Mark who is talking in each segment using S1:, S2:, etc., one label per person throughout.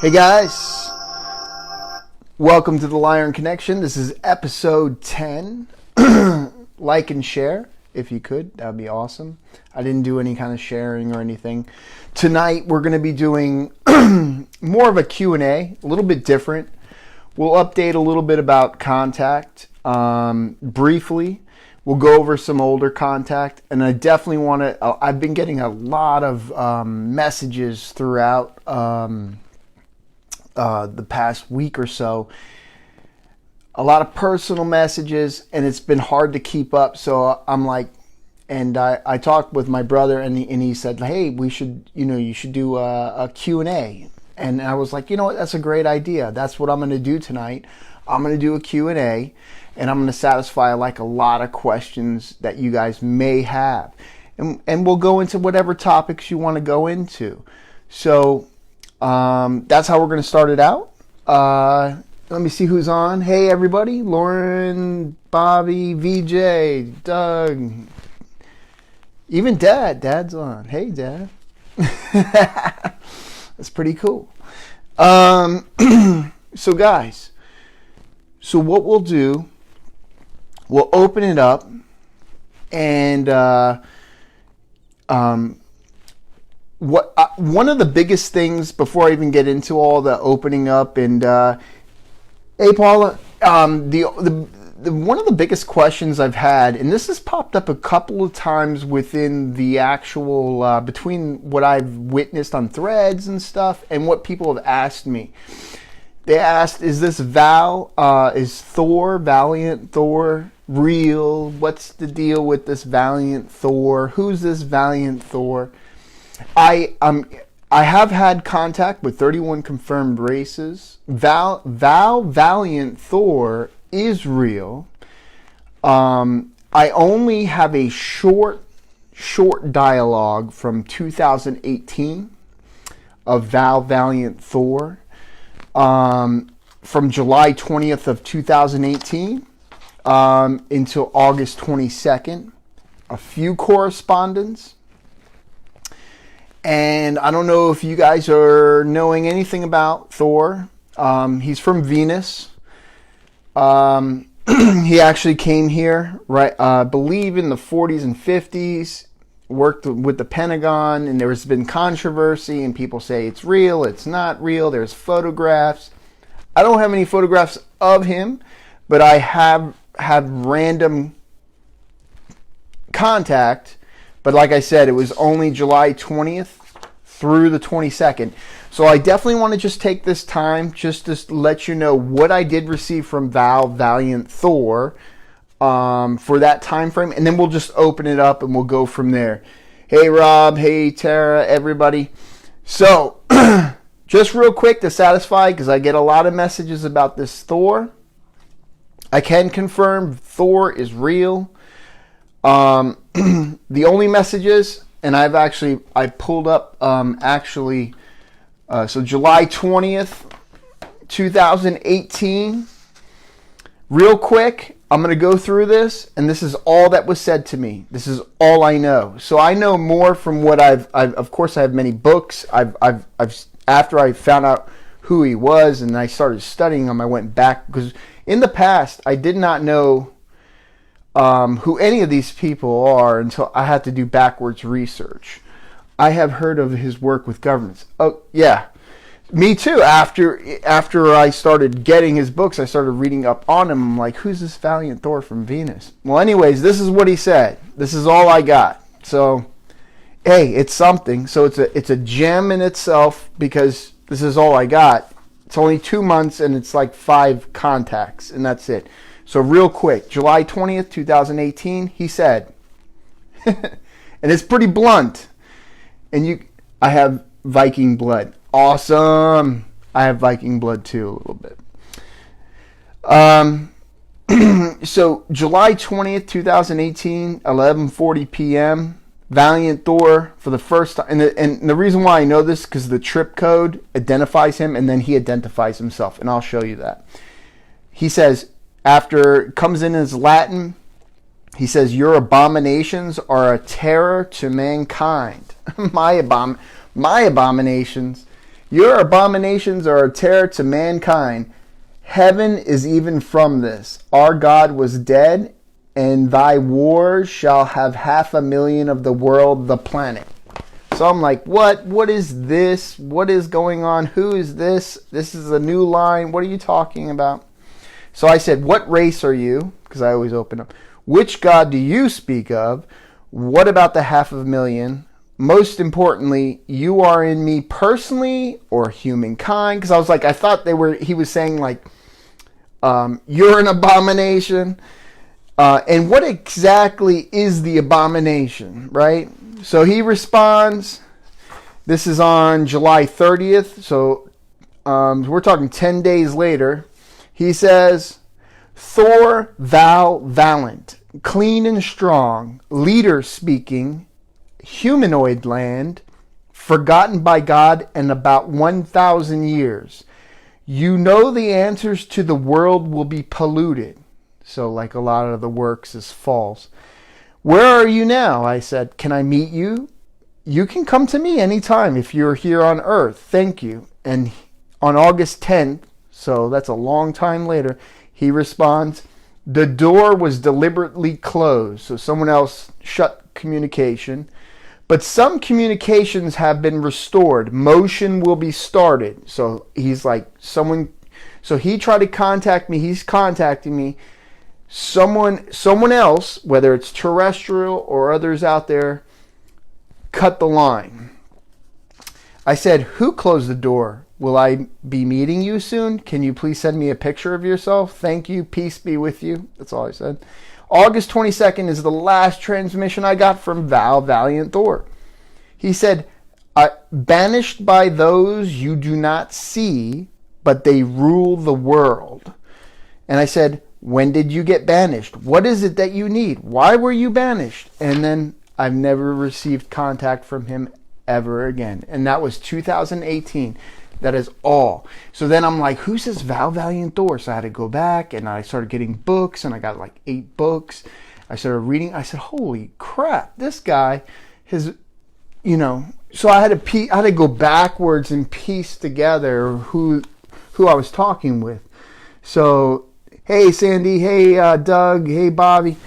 S1: Hey guys, welcome to the Lion Connection. This is episode 10. Like and share if you could, that would be awesome. I didn't do any kind of sharing or anything. Tonight we're going to be doing more of a Q&A, a little bit different. We'll update a little bit about Contact briefly. We'll go over some older Contact, and I definitely want to, I've been getting a lot of messages throughout the past week or so, a lot of personal messages, and it's been hard to keep up. So I'm like, and I talked with my brother, and he said, hey, we should, you should do a Q&A. And I was like, you know what, that's a great idea. That's what I'm going to do tonight. I'm going to do a Q&A, and I'm going to satisfy like a lot of questions that you guys may have. And we'll go into whatever topics you want to go into. So that's how we're going to start it out. Let me see who's on. Hey, everybody. Lauren, Bobby, VJ, Doug. Even Dad. Dad's on. Hey, Dad. That's pretty cool. So, guys. So, what we'll do, we'll open it up. And one of the biggest things before I even get into all the opening up and hey Paula, one of the biggest questions I've had, and this has popped up a couple of times within the actual between what I've witnessed on threads and stuff and what people have asked me. They asked, is this is Thor, Valiant Thor, real? What's the deal with this Valiant Thor? Who's this Valiant Thor? I have had contact with 31 confirmed races. Valiant Thor is real. I only have a short dialogue from 2018 of Valiant Thor from July 20th of 2018 until August 22nd. A few correspondence. And I don't know if you guys are knowing anything about Thor. He's from Venus. He actually came here, right? I believe in the 40s and 50s. Worked with the Pentagon, and there's been controversy, and people say it's real, it's not real. There's photographs. I don't have any photographs of him, but I have random contact. But like I said, it was only July 20th through the 22nd. So I definitely want to just take this time just to let you know what I did receive from Valiant Thor for that time frame. And then we'll just open it up and we'll go from there. Hey, Rob. Hey, Tara, everybody. So just real quick to satisfy, because I get a lot of messages about this Thor. I can confirm Thor is real. The only messages, and I pulled up so July 20th, 2018. Real quick, I'm going to go through this, and this is all that was said to me. This is all I know. So I know more from what I've of course I have many books. I've after I found out who he was and I started studying him, I went back, because in the past I did not know who any of these people are until I had to do backwards research. I have heard of his work with governments. Oh, yeah. Me too. After I started getting his books, I started reading up on him. I'm like, who's this Valiant Thor from Venus? Well, anyways, this is what he said. This is all I got. So, hey, it's something. So it's a gem in itself, because this is all I got. It's only 2 months, and it's like 5 contacts, and that's it. So real quick, July 20th, 2018, he said, and it's pretty blunt, and I have Viking blood. Awesome. I have Viking blood too, a little bit. So July 20th, 2018, 11:40 p.m., Valiant Thor for the first time. And the reason why I know this, because the trip code identifies him, and then he identifies himself, and I'll show you that. He says, after comes in as Latin, he says, your abominations are a terror to mankind. My abominations. Your abominations are a terror to mankind. Heaven is even from this. Our God was dead, and thy wars shall have 500,000 of the world, the planet. So I'm like, what? What is this? What is going on? Who is this? This is a new line. What are you talking about? So I said, what race are you? Because I always open up. Which God do you speak of? What about the 500,000? Most importantly, you are in me personally or humankind? Because I was like, I thought he was saying like, you're an abomination. And what exactly is the abomination, right? So he responds, this is on July 30th, so we're talking 10 days later. He says, Thor, thou valiant, clean and strong, leader speaking, humanoid land, forgotten by God in about 1,000 years. You know the answers to the world will be polluted. So like a lot of the works is false. Where are you now? I said, can I meet you? You can come to me anytime if you're here on earth. Thank you. And on August 10th, so that's a long time later, he responds, the door was deliberately closed. So someone else shut communication. But some communications have been restored. Motion will be started. So he's like, so he tried to contact me. He's contacting me. Someone else, whether it's terrestrial or others out there, cut the line. I said, who closed the door? Will I be meeting you soon? Can you please send me a picture of yourself? Thank you. Peace be with you. That's all I said. August 22nd is the last transmission I got from Val Valiant Thor. He said, banished by those you do not see, but they rule the world. And I said, when did you get banished? What is it that you need? Why were you banished? And then I've never received contact from him ever again. And that was 2018. That is all. So then I'm like, who's this Val Valiant Thor? So I had to go back and I started getting books and I got like 8 books. I started reading. I said, holy crap, this guy has, so I had to go backwards and piece together who I was talking with. So, hey, Sandy. Hey, Doug. Hey, Bobby.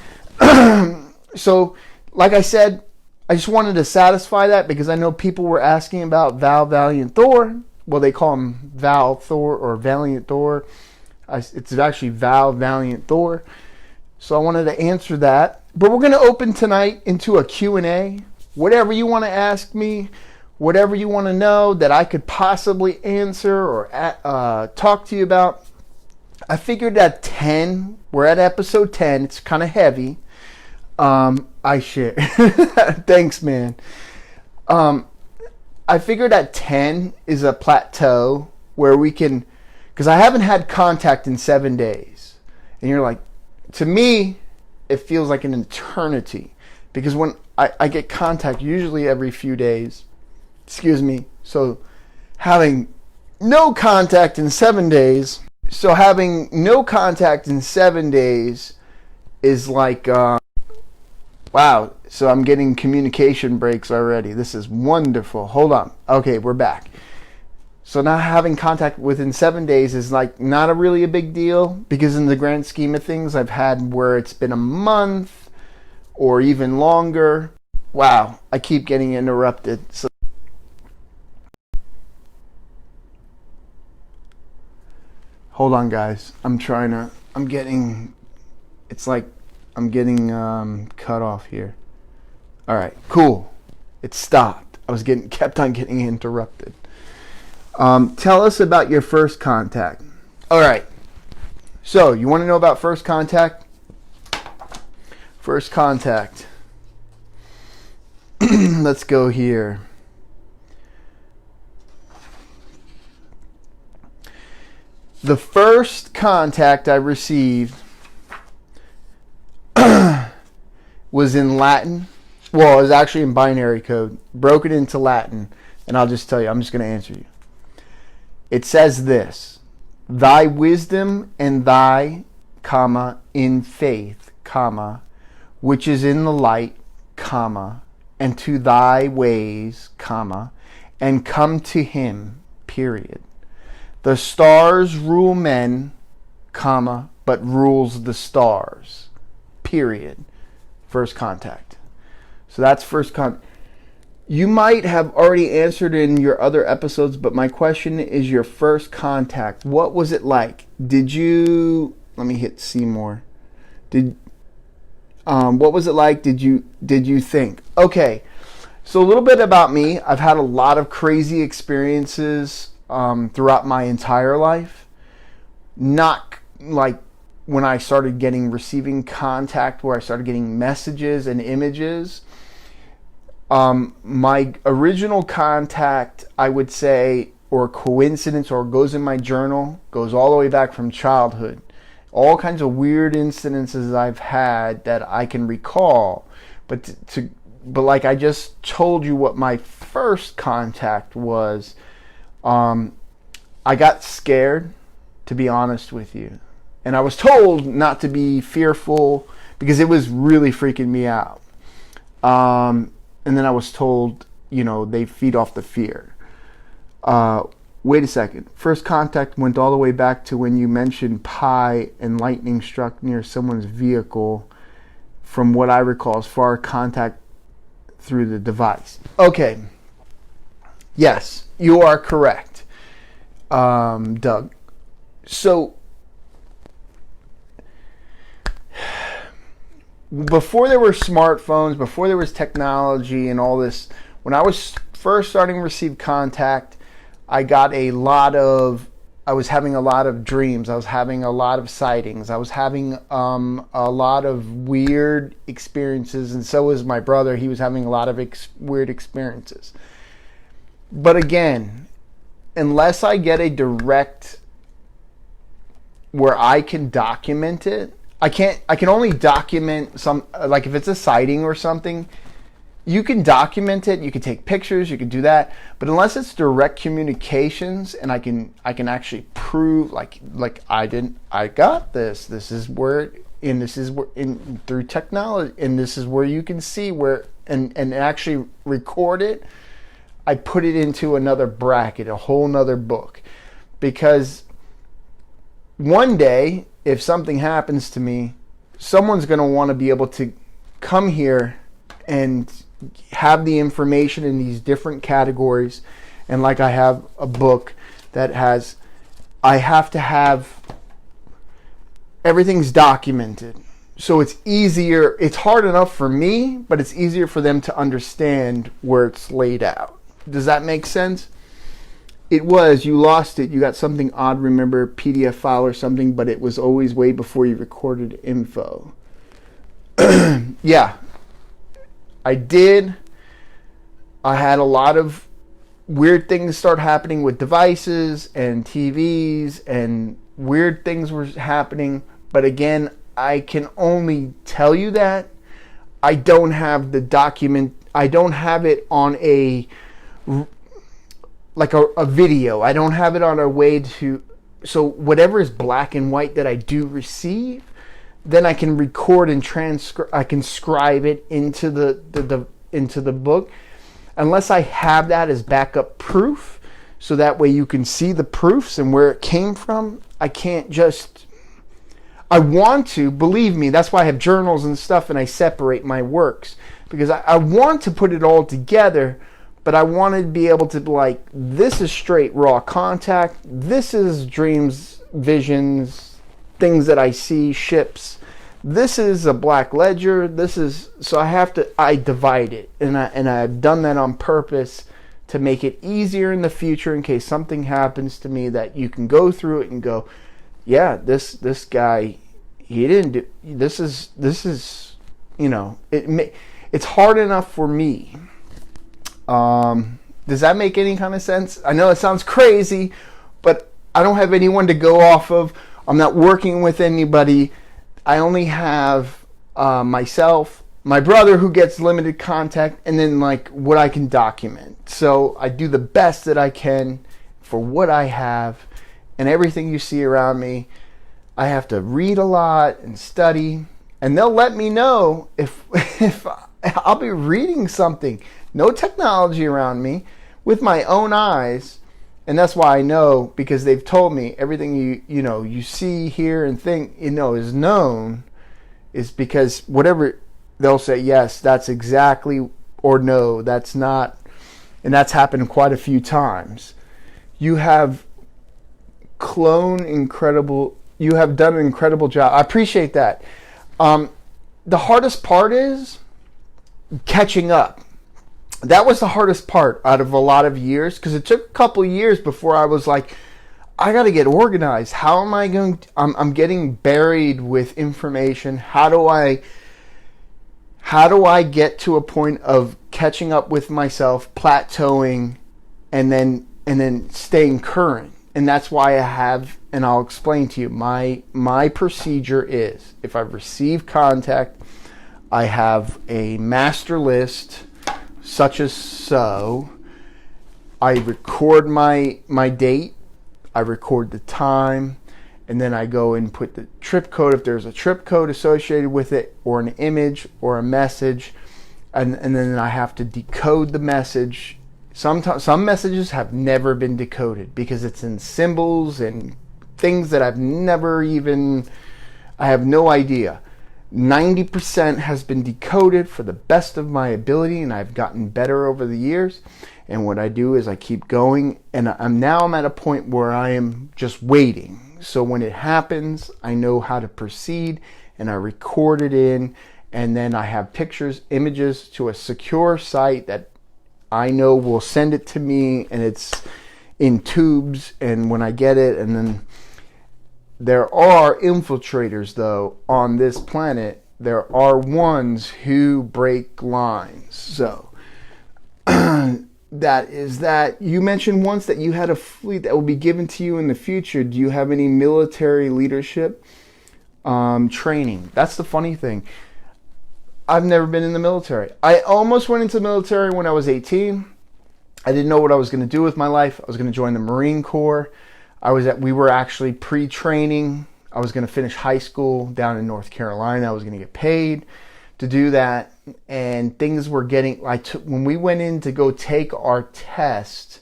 S1: So, like I said, I just wanted to satisfy that because I know people were asking about Val Valiant Thor. Well, they call him Val Thor or Valiant Thor. It's actually Val Valiant Thor. So I wanted to answer that. But we're going to open tonight into a Q&A. Whatever you want to ask me, whatever you want to know that I could possibly answer or talk to you about. I figured at 10, we're at episode 10. It's kind of heavy. I share. Thanks, man. I figured at 10 is a plateau where we can, because I haven't had contact in 7 days. And you're like, to me, it feels like an eternity. Because when I get contact, usually every few days, so having no contact in 7 days, is like, wow, so I'm getting communication breaks already. This is wonderful. Hold on. Okay, we're back. So now having contact within 7 days is like not really a big deal because in the grand scheme of things, I've had where it's been a month or even longer. Wow, I keep getting interrupted. So hold on, guys. I'm getting cut off here. All right, cool. It stopped. I was kept on getting interrupted. Tell us about your first contact. All right. So you want to know about first contact? First contact. Let's go here. The first contact I received was in Latin. Well, it was actually in binary code. Broke it into Latin. And I'll just tell you, I'm just going to answer you. It says this: thy wisdom and thy, comma, in faith, comma, which is in the light, comma, and to thy ways, comma, and come to him, period. The stars rule men, comma, but rules the stars, period. First contact. So that's first contact. You might have already answered in your other episodes, but my question is your first contact. What was it like? Did you... Let me hit see more. What was it like? Did you think? Okay, so a little bit about me. I've had a lot of crazy experiences throughout my entire life. Not like when I started receiving contact, where I started getting messages and images. My original contact, I would say, or coincidence, or goes in my journal, goes all the way back from childhood. All kinds of weird incidences I've had that I can recall. But like I just told you what my first contact was, I got scared, to be honest with you. And I was told not to be fearful because it was really freaking me out. And then I was told, they feed off the fear. Wait a second. First contact went all the way back to when you mentioned pie and lightning struck near someone's vehicle. From what I recall, as far as contact through the device. Okay. Yes, you are correct, Doug. So, before there were smartphones, before there was technology and all this, when I was first starting to receive contact, I was having a lot of dreams. I was having a lot of sightings. I was having a lot of weird experiences, and so was my brother. He was having a lot of weird experiences. But again, unless I get a direct where I can document it, I can only document some, like if it's a sighting or something, you can document it, you can take pictures, you can do that, but unless it's direct communications and I can actually prove like I got this through technology, and this is where you can see where and actually record it, I put it into another bracket, a whole nother book, because one day, if something happens to me, someone's going to want to be able to come here and have the information in these different categories. And like I have a book that I have to have, everything's documented. So it's easier, it's hard enough for me, but it's easier for them to understand where it's laid out. Does that make sense? You lost it, you got something odd, remember, PDF file or something, but it was always way before you recorded info. Yeah, I did. I had a lot of weird things start happening with devices and TVs, and weird things were happening. But again, I can only tell you that. I don't have the document. I don't have it on a video. I don't have it on a way to, so whatever is black and white that I do receive, then I can record and I can scribe it into the book, unless I have that as backup proof, so that way you can see the proofs and where it came from. I can't just, I want to, believe me, that's why I have journals and stuff, and I separate my works, because I want to put it all together. But I wanted to be able to be like, this is straight raw contact. This is dreams, visions, things that I see, ships. This is a black ledger. So I divide it. And I've done that on purpose to make it easier in the future in case something happens to me, that you can go through it and go, yeah, this guy, he didn't do, this is, it's hard enough for me. Does that make any kind of sense? I know it sounds crazy, but I don't have anyone to go off of. I'm not working with anybody. I only have myself, my brother who gets limited contact, and then like what I can document. So I do the best that I can for what I have, and everything you see around me, I have to read a lot and study, and they'll let me know if I'll be reading something. No technology around me, with my own eyes, And that's why I know, because they've told me everything you see, hear, and think, is known, is because whatever they'll say, yes, that's exactly, or no, that's not. And that's happened quite a few times. You have done an incredible job. I appreciate that. The hardest part is catching up. That was the hardest part out of a lot of years, because it took a couple of years before I was like, I got to get organized. How am I going to, I'm getting buried with information. How do I get to a point of catching up with myself, plateauing, and then staying current? And that's why I have, and I'll explain to you, my procedure is, if I receive contact, I have a master list, such as so. I record my date, I record the time, and then I go and put the trip code, if there's a trip code associated with it, or an image, or a message, and then I have to decode the message. Some messages have never been decoded because it's in symbols and things that I have no idea. 90% has been decoded for the best of my ability, and I've gotten better over the years. And what I do is I keep going, and I'm at a point where I am just waiting. So when it happens, I know how to proceed, and I record it in, and then I have pictures, images to a secure site that I know will send it to me, and it's in tubes, and when I get it, and then there are infiltrators, though, on this planet. There are ones who break lines. So that is that. You mentioned once that you had a fleet that will be given to you in the future. Do you have any military leadership training? That's the funny thing. I've never been in the military. I almost went into the military when I was 18. I didn't know what I was going to do with my life. I was going to join the Marine Corps. We were actually pre-training. I was going to finish high school down in North Carolina. I was going to get paid to do that. And things were getting, when we went in to go take our test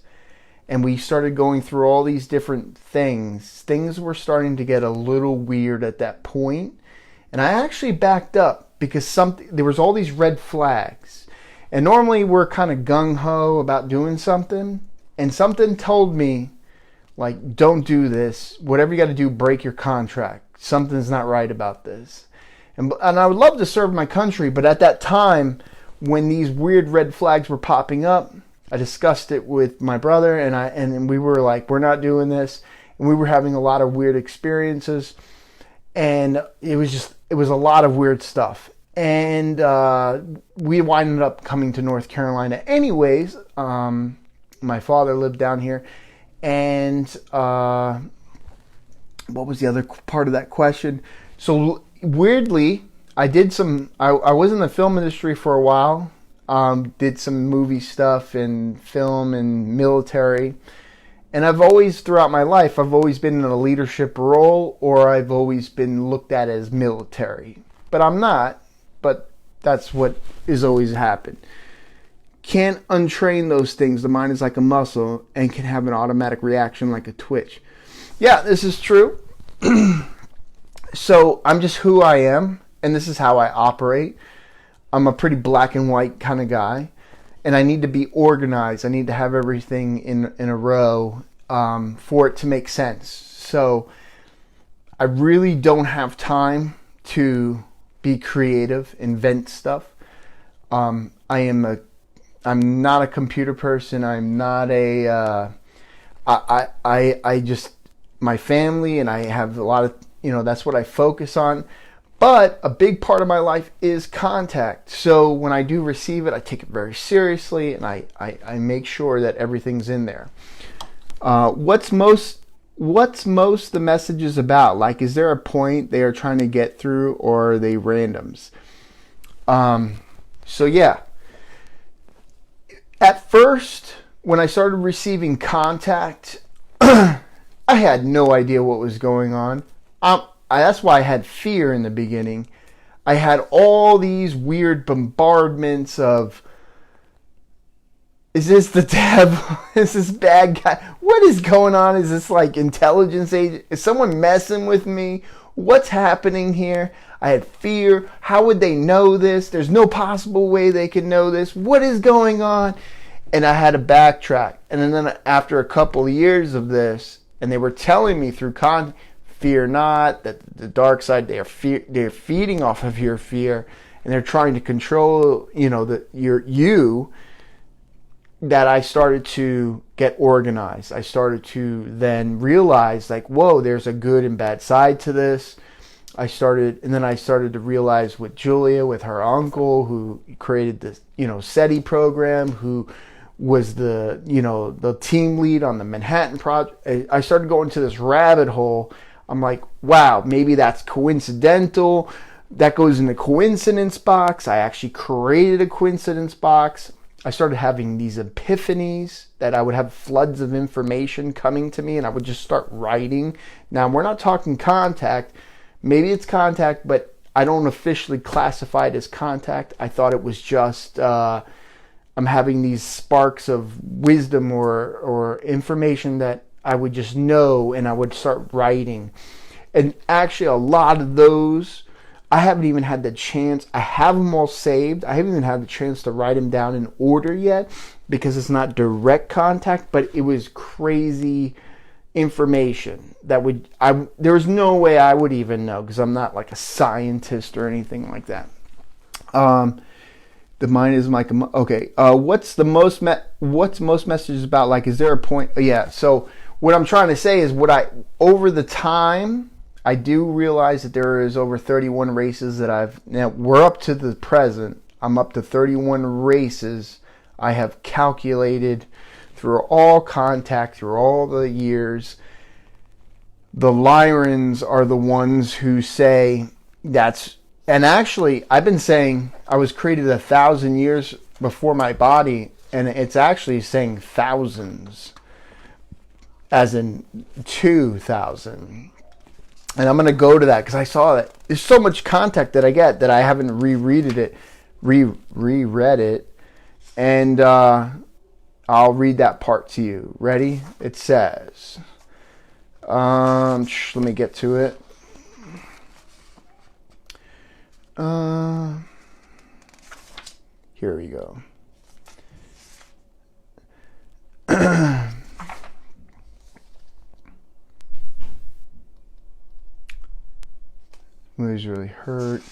S1: and we started going through all these different things were starting to get a little weird at that point. And I actually backed up because there was all these red flags. And normally we're kind of gung-ho about doing something. And something told me, like, don't do this. Whatever you got to do, break your contract. Something's not right about this. And I would love to serve my country, but at that time, when these weird red flags were popping up, I discussed it with my brother, and we were like, we're not doing this. And we were having a lot of weird experiences, and it was a lot of weird stuff. And we winded up coming to North Carolina anyways. My father lived down here. And what was the other part of that question? So weirdly, I was in the film industry for a while. Did some movie stuff and film and military. And throughout my life, I've always been in a leadership role, or I've always been looked at as military. But I'm not, but that's what has always happened. Can't untrain those things. The mind is like a muscle and can have an automatic reaction like a twitch. Yeah, this is true. So I'm just who I am, and this is how I operate. I'm a pretty black and white kind of guy, and I need to be organized. I need to have everything in a row for it to make sense. So I really don't have time to be creative, invent stuff. I'm not a computer person. I'm not I just, my family, and I have a lot of, that's what I focus on. But a big part of my life is contact. So when I do receive it, I take it very seriously, and I make sure that everything's in there. What's most the messages about? Like, is there a point they are trying to get through, or are they randoms? So yeah. At first, when I started receiving contact, I had no idea what was going on. That's why I had fear in the beginning. I had all these weird bombardments of, Is this the devil? Is this bad guy? What is going on? Is this like intelligence agent? Is someone messing with me? What's happening here? I had fear. How would they know this? There's no possible way they could know this. What is going on? And I had to backtrack. And then after a couple of years of this, and they were telling me through fear not, that the dark side, they're feeding off of your fear, and they're trying to control, you, that I started to get organized. I started to then realize, like, whoa, there's a good and bad side to this. I started to realize with Julia, with her uncle, who created this, SETI program, who was the team lead on the Manhattan Project. I started going to this rabbit hole. I'm like, wow, maybe that's coincidental. That goes in the coincidence box. I actually created a coincidence box. I started having these epiphanies that I would have floods of information coming to me, and I would just start writing. Now, we're not talking contact. Maybe it's contact, but I don't officially classify it as contact. I thought it was just I'm having these sparks of wisdom or information that I would just know, and I would start writing. And actually, a lot of those, I haven't even had the chance. I have them all saved. I haven't even had the chance to write them down in order yet, because it's not direct contact, but it was crazy information that there was no way I would even know, because I'm not like a scientist or anything like that. The mind is like, okay, what's most messages about? Like, is there a point? Yeah. So what I'm trying to say is, over the time, I do realize that there is over 31 races that we're up to the present. I'm up to 31 races I have calculated through all contact, through all the years. The Lyrans are the ones who say and actually, I've been saying I was created 1,000 years before my body, and it's actually saying thousands, as in 2,000. And I'm going to go to that because I saw that there's so much contact that I get that I haven't reread it, and I'll read that part to you. Ready? It says, let me get to it. Here we go. Movies really hurt.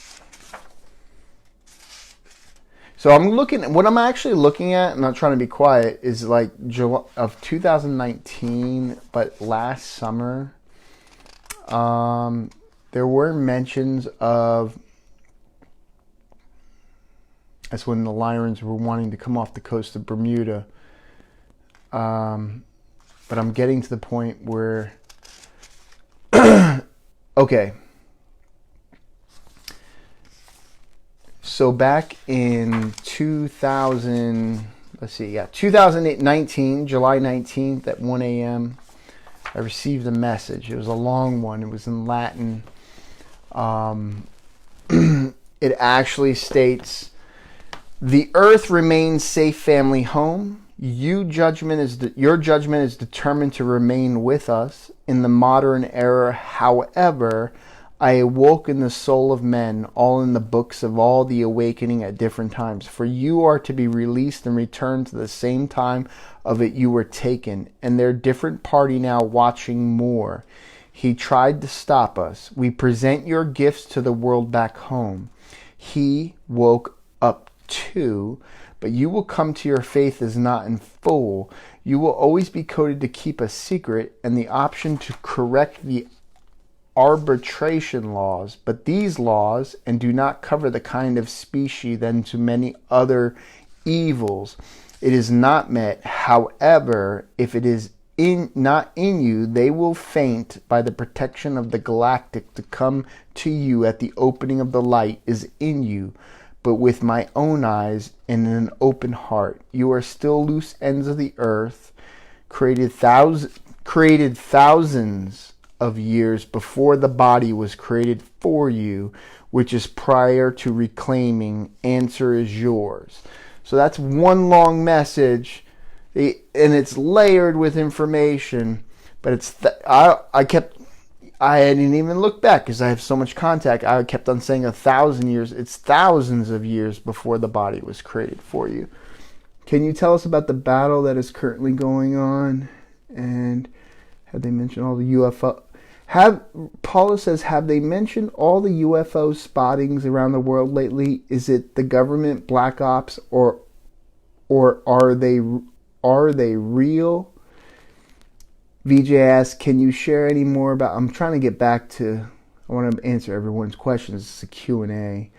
S1: So what I'm actually looking at, I'm not trying to be quiet, is like July of 2019, but last summer, there were mentions of, that's when the Lyrans were wanting to come off the coast of Bermuda. But I'm getting to the point where, okay. So back in 2019, July 19th at 1 a.m., I received a message. It was a long one. It was in Latin. It actually states, "The earth remains safe family home. Your judgment is determined to remain with us in the modern era. However, I awoke in the soul of men, all in the books of all the awakening at different times. For you are to be released and returned to the same time of it you were taken. And their different party now watching more. He tried to stop us. We present your gifts to the world back home. He woke up too, but you will come to your faith as not in full. You will always be coded to keep a secret and the option to correct the arbitration laws, but these laws and do not cover the kind of species than to many other evils. It is not met. However, if it is not in you, they will faint by the protection of the galactic to come to you at the opening of the light is in you. But with my own eyes and an open heart, you are still loose ends of the earth, created thousands of years before the body was created for you, which is prior to reclaiming. Answer is yours." So that's one long message And it's layered with information, but I didn't even look back because I have so much contact. I kept on saying 1,000 years. It's thousands of years before the body was created for you. Can you tell us about the battle that is currently going on? And have they mentioned all the UFO? Paula says, have they mentioned all the UFO spottings around the world lately? Is it the government, black ops, or are they real? VJ asks, can you share any more about... I'm trying to get back to... I want to answer everyone's questions. It's a Q&A.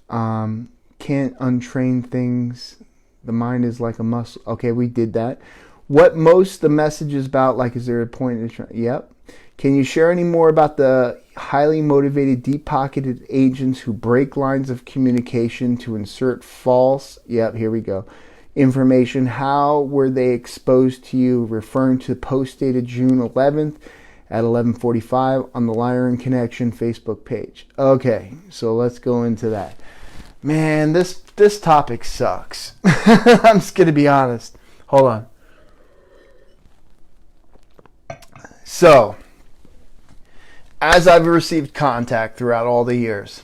S1: Can't untrain things. The mind is like a muscle. Okay, we did that. What most the message is about, like, is there a point in... Yep. Can you share any more about the highly motivated, deep-pocketed agents who break lines of communication to insert false... Yep, here we go. Information. How were they exposed to you? Referring to post dated June 11th at 11:45 on the Lyran Connection Facebook page. Okay, so let's go into that. Man, this topic sucks. I'm just gonna be honest. Hold on. So, as I've received contact throughout all the years,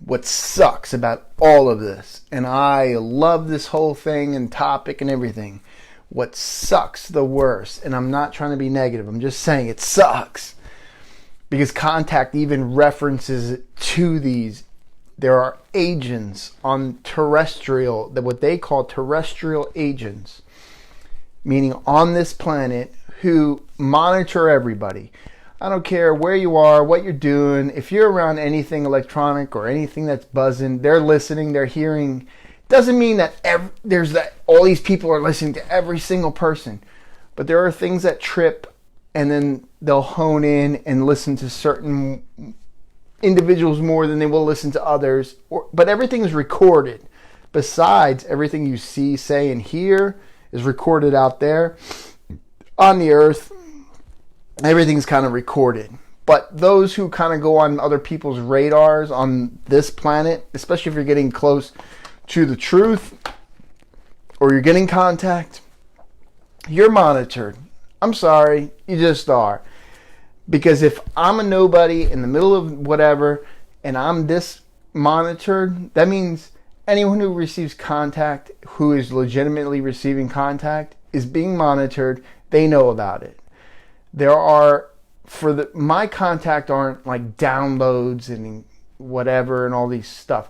S1: what sucks about all of this, and I love this whole thing and topic and everything, what sucks the worst, and I'm not trying to be negative, I'm just saying it sucks, because contact even references to these. There are agents on terrestrial, what they call terrestrial agents, meaning on this planet, who monitor everybody. I don't care where you are, what you're doing. If you're around anything electronic or anything that's buzzing, they're listening, they're hearing. Doesn't mean that all these people are listening to every single person. But there are things that trip, and then they'll hone in and listen to certain individuals more than they will listen to others. But everything is recorded. Besides, everything you see, say, and hear is recorded out there on the earth. Everything's kind of recorded. But those who kind of go on other people's radars on this planet, especially if you're getting close to the truth or you're getting contact, you're monitored. I'm sorry, you just are. Because if I'm a nobody in the middle of whatever and I'm this monitored, that means anyone who receives contact, who is legitimately receiving contact, is being monitored. They know about it. There are, my contact aren't like downloads and whatever and all these stuff.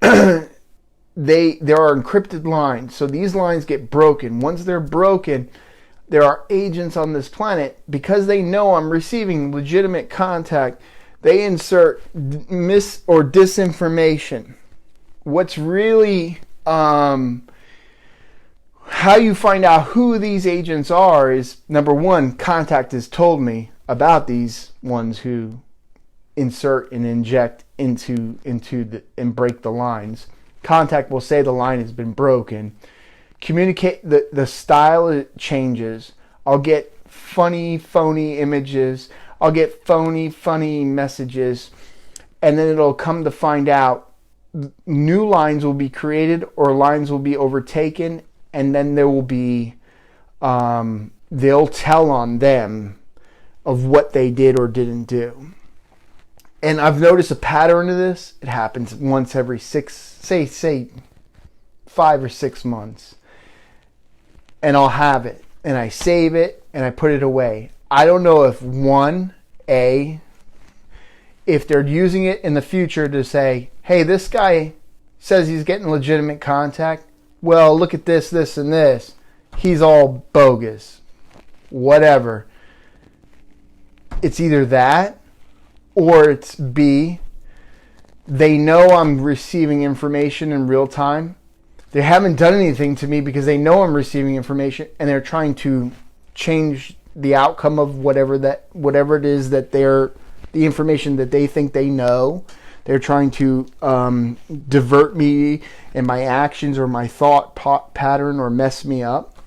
S1: There are encrypted lines. So these lines get broken. Once they're broken, there are agents on this planet, because they know I'm receiving legitimate contact, they insert mis or disinformation. What's really, how you find out who these agents are is, number one, contact has told me about these ones who insert and inject into and break the lines. Contact will say the line has been broken. Communicate, the style changes. I'll get funny, phony images. I'll get funny messages. And then it'll come to find out new lines will be created or lines will be overtaken. And then there will be, they'll tell on them of what they did or didn't do. And I've noticed a pattern of this. It happens once every 5 or 6 months. And I'll have it. And I save it and I put it away. I don't know if if they're using it in the future to say, hey, this guy says he's getting legitimate contact. Well, look at this, this, and this. He's all bogus. Whatever. It's either that or it's B. They know I'm receiving information in real time. They haven't done anything to me because they know I'm receiving information and they're trying to change the outcome of whatever it is that the information that they think they know. They're trying to divert me in my actions or my thought pattern or mess me up.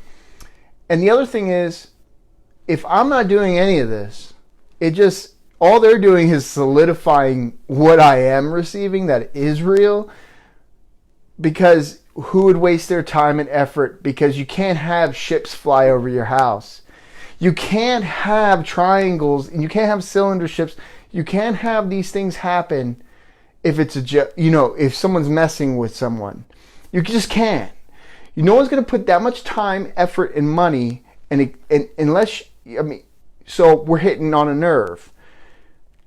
S1: And the other thing is, if I'm not doing any of this, all they're doing is solidifying what I am receiving, that is real. Because who would waste their time and effort, because you can't have ships fly over your house. You can't have triangles, and you can't have cylinder ships. You can't have these things happen if it's if someone's messing with someone. You just can't. No one's going to put that much time, effort, and money, and so we're hitting on a nerve.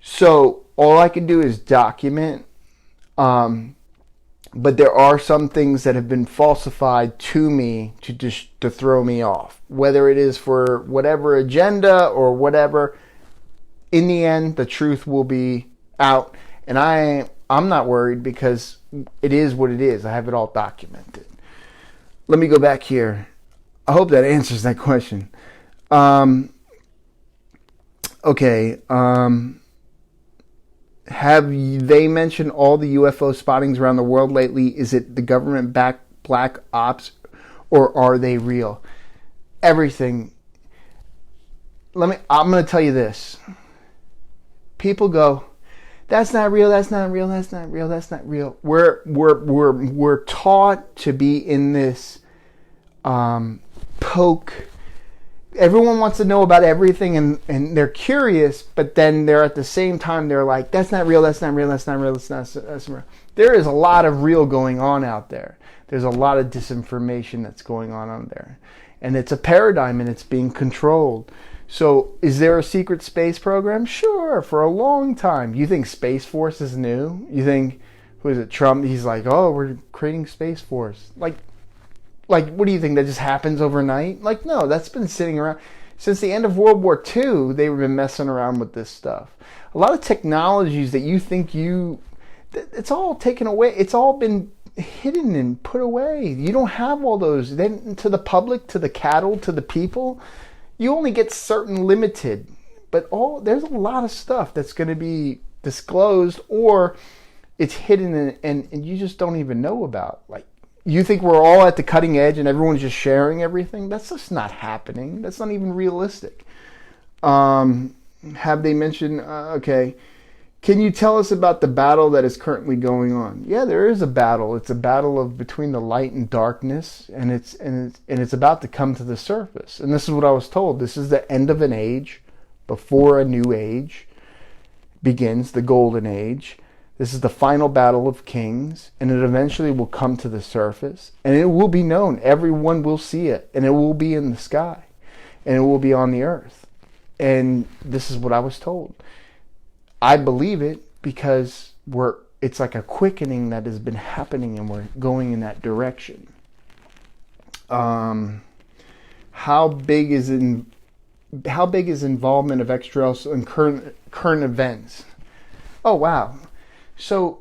S1: So all I can do is document. But there are some things that have been falsified to me to throw me off, whether it is for whatever agenda or whatever. In the end, the truth will be out, and I'm not worried, because it is what it is. I have it all documented. Let me go back here. I hope that answers that question. Okay. Have they mentioned all the UFO spottings around the world lately? Is it the government-backed black ops, or are they real? Everything. I'm going to tell you this. People go, that's not real, that's not real, that's not real, that's not real. We're taught to be in this poke. Everyone wants to know about everything, and they're curious, but then they're at the same time, they're like, that's not real, that's not real, that's not real, that's not real. There is a lot of real going on out there. There's a lot of disinformation that's going on there. And it's a paradigm, and it's being controlled. So is there a secret space program? Sure, for a long time. You think Space Force is new? You think, who is it, Trump? He's like, oh, we're creating Space Force. Like, what do you think? That just happens overnight? Like, no, that's been sitting around. Since the end of World War II, they've been messing around with this stuff. A lot of technologies that you think it's all taken away. It's all been hidden and put away. You don't have all those. Then to the public, to the cattle, to the people, you only get certain limited. But there's a lot of stuff that's going to be disclosed, or it's hidden and you just don't even know about. Like, you think we're all at the cutting edge and everyone's just sharing everything? That's just not happening. That's not even realistic. Have they mentioned, okay, can you tell us about the battle that is currently going on? Yeah, there is a battle. It's a battle between the light and darkness, and it's about to come to the surface. And this is what I was told. This is the end of an age before a new age begins, the golden age. This is the final battle of kings, and it eventually will come to the surface, and it will be known. Everyone will see it, and it will be in the sky, and it will be on the earth. And this is what I was told. I believe it because it's like a quickening that has been happening, and we're going in that direction. How big is involvement of extraterrestrials in current events? Oh, wow. So,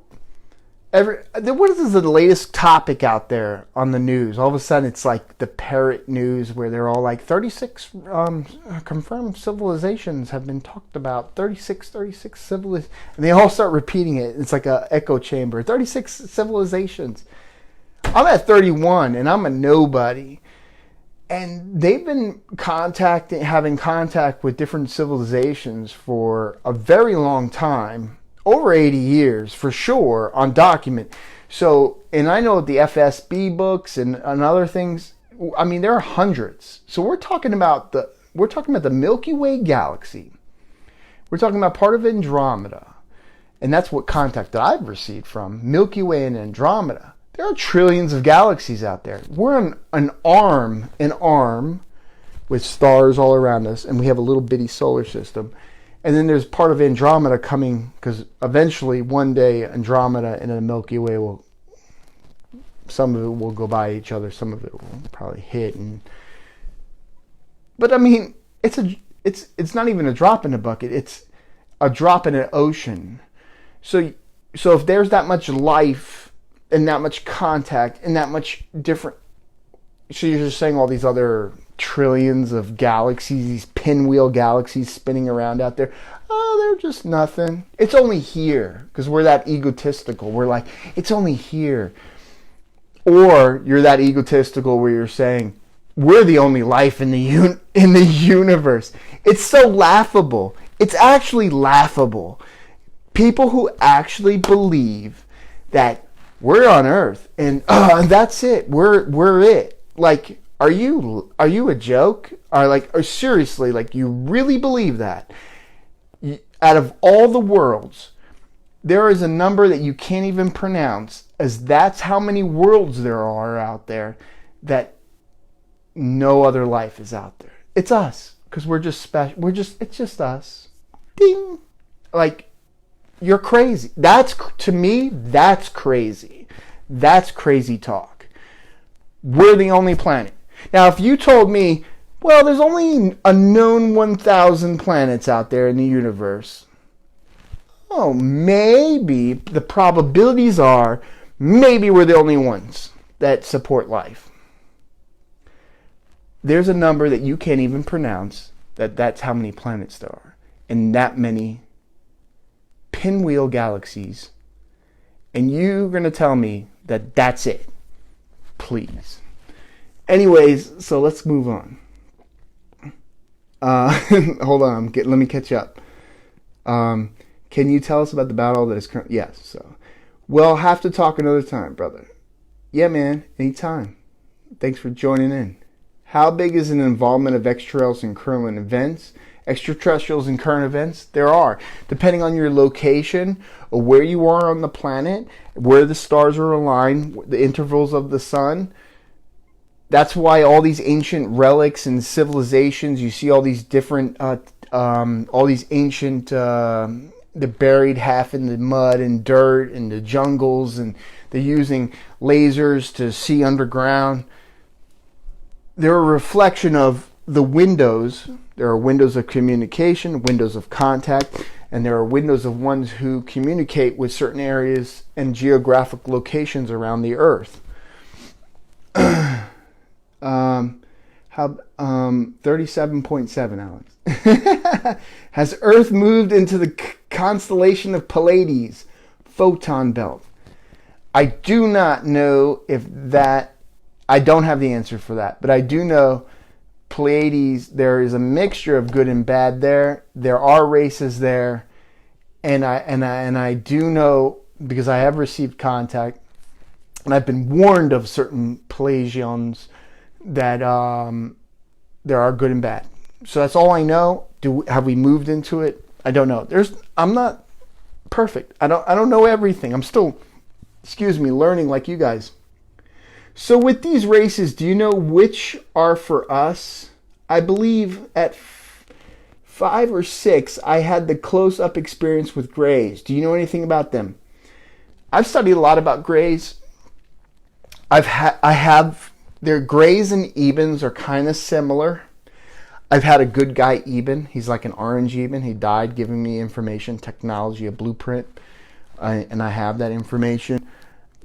S1: what is the latest topic out there on the news? All of a sudden, it's like the parrot news, where they're all like 36 confirmed civilizations have been talked about. 36 civilizations, and they all start repeating it. It's like an echo chamber. 36 civilizations. I'm at 31, and I'm a nobody. And they've been having contact with different civilizations for a very long time. Over 80 years, for sure, on document. So, and I know the FSB books and other things, I mean, there are hundreds. So we're talking about the Milky Way galaxy. We're talking about part of Andromeda. And that's what contact that I've received from Milky Way and Andromeda. There are trillions of galaxies out there. We're an arm with stars all around us, and we have a little bitty solar system. And then there's part of Andromeda coming, because eventually one day Andromeda and the Milky Way some of it will go by each other, some of it will probably hit. But I mean, it's not even a drop in the bucket. It's a drop in an ocean. So if there's that much life and that much contact and that much different, so you're just saying all these other trillions of galaxies, these pinwheel galaxies spinning around out there, they're just nothing. It's only here, because we're that egotistical. We're like, it's only here. Or you're that egotistical where you're saying, we're the only life in the universe. It's so laughable. It's actually laughable. People who actually believe that We're on Earth, and that's it. We're it. Like, are you a joke? Or seriously, like, you really believe that? Out of all the worlds, there is a number that you can't even pronounce, as that's how many worlds there are out there, that no other life is out there. It's us, because we're just special. It's just us. Ding. Like, you're crazy. To me, that's crazy. That's crazy talk. We're the only planet. Now, if you told me, well, there's only a known 1,000 planets out there in the universe. Oh, maybe the probabilities are maybe we're the only ones that support life. There's a number that you can't even pronounce, that's how many planets there are. And that many pinwheel galaxies. And you're going to tell me that that's it. Please. Anyways, so let's move on. Hold on, let me catch up. Can you tell us about the battle that is currently... Yes, so... We'll have to talk another time, brother. Yeah, man, anytime. Thanks for joining in. How big is an involvement of extraterrestrials in current events? Extraterrestrials in current events? There are. Depending on your location, or where you are on the planet, where the stars are aligned, the intervals of the sun... That's why all these ancient relics and civilizations, you see all these different, all these ancient, they're buried half in the mud and dirt and the jungles, and they're using lasers to see underground. They're a reflection of the windows. There are windows of communication, windows of contact, and there are windows of ones who communicate with certain areas and geographic locations around the Earth. 37.7, Alex. Has Earth moved into the constellation of Pleiades, photon belt? I do not know if that... I don't have the answer for that, but I do know Pleiades, there is a mixture of good and bad there. There are races there, and I do know, because I have received contact, and I've been warned of certain Pleiadians, that there are good and bad. So that's all I know. Have we moved into it? I don't know. I'm not perfect. I don't know everything. I'm still, learning like you guys. So with these races, do you know which are for us? I believe at 5 or 6, I had the close-up experience with Greys. Do you know anything about them? I've studied a lot about Greys. Their Greys and Ebens are kind of similar. I've had a good guy Eben. He's like an orange Eben. He died giving me information, technology, a blueprint. And I have that information.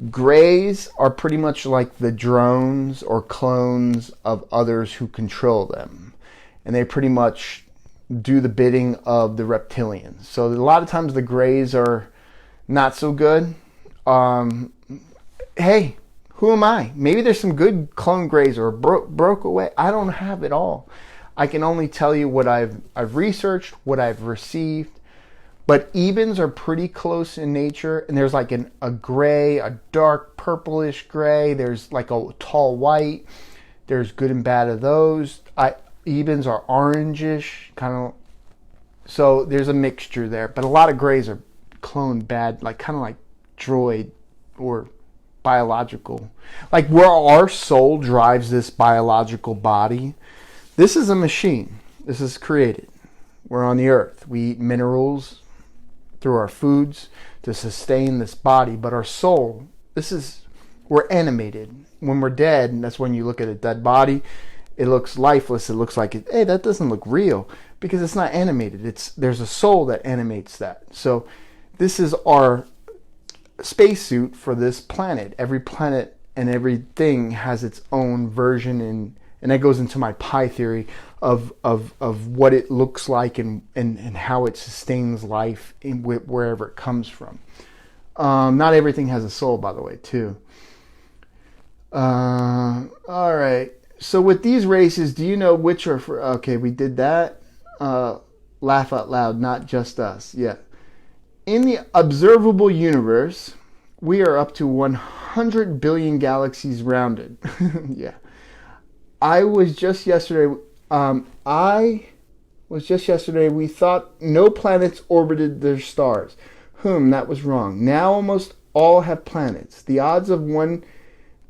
S1: Greys are pretty much like the drones or clones of others who control them. And they pretty much do the bidding of the reptilians. So a lot of times the Greys are not so good. Hey, who am I? Maybe there's some good clone Greys or broke away. I don't have it all. I can only tell you what I've researched, what I've received. But Ebens are pretty close in nature. And there's like a gray, a dark purplish gray. There's like a tall white. There's good and bad of those. Ebens are orangish, kind of. So there's a mixture there. But a lot of Greys are cloned bad, like kind of like droid or biological. Like where our soul drives this biological body. This is a machine. This is created. We're on the earth. We eat minerals through our foods to sustain this body. But our soul, we're animated. When we're dead, and that's when you look at a dead body, it looks lifeless. It looks like, hey, that doesn't look real because it's not animated. There's a soul that animates that. So this is our spacesuit for this planet. Every planet and everything has its own version, and that goes into my pie theory of what it looks like and how it sustains life wherever it comes from. Not everything has a soul, by the way, too. All right. So with these races, do you know which are for... Okay, we did that. Laugh out loud, not just us. Yeah. In the observable universe, We are up to 100 billion galaxies rounded. Yeah. I was just yesterday. We thought no planets orbited their stars. That was wrong. Now almost all have planets. The odds of one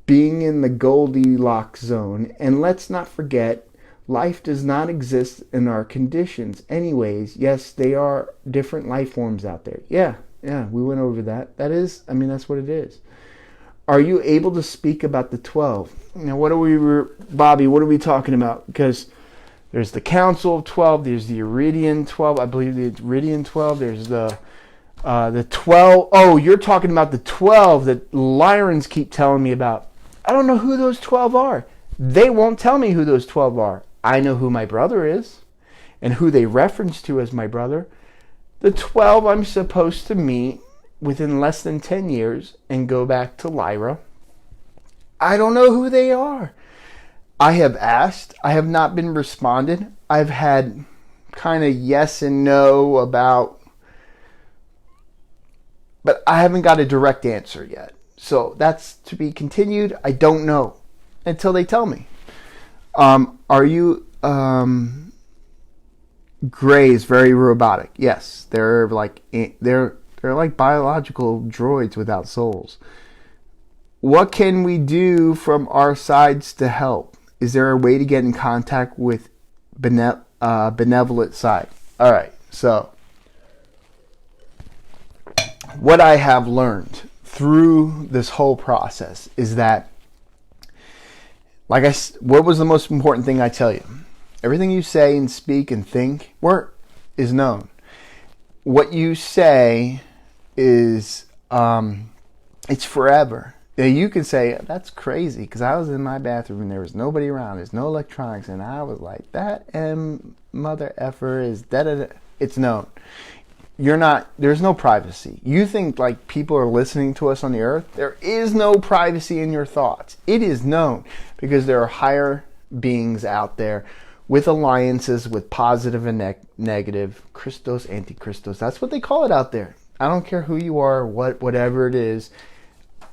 S1: being in the Goldilocks zone. And let's not forget, life does not exist in our conditions. Anyways, yes, they are different life forms out there. Yeah, we went over that. That's what it is. Are you able to speak about the 12? Now, Bobby, what are we talking about? Because there's the Council of 12, there's the Iridian 12, I believe the Iridian 12, there's the 12. Oh, you're talking about the 12 that Lyrans keep telling me about. I don't know who those 12 are. They won't tell me who those 12 are. I know who my brother is and who they reference to as my brother. The 12 I'm supposed to meet within less than 10 years and go back to Lyra. I don't know who they are. I have asked. I have not been responded. I've had kind of yes and no about, but I haven't got a direct answer yet. So that's to be continued. I don't know until they tell me. Are you Gray's very robotic? Yes, they're like biological droids without souls. What can we do from our sides to help? Is there a way to get in contact with benevolent side? All right. So what I have learned through this whole process is that, what was the most important thing I tell you? Everything you say and speak and think is known. What you say is, it's forever. You can say, that's crazy, because I was in my bathroom and there was nobody around. There's no electronics. And I was like, that mother effer is da-da-da. It's known. There's no privacy. You think like people are listening to us on the earth. There is no privacy in your thoughts. It is known because there are higher beings out there with alliances with positive and negative, Christos, Antichristos. That's what they call it out there. I don't care who you are, whatever it is.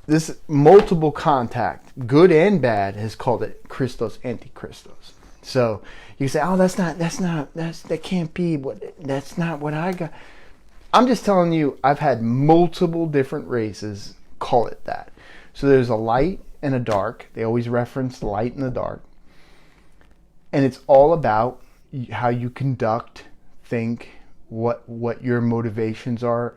S1: This multiple contact, good and bad, has called it Christos, Antichristos. So you say, oh, that can't be that's not what I got. I'm just telling you, I've had multiple different races call it that. So there's a light and a dark. They always reference the light and the dark. And it's all about how you conduct, think, what your motivations are.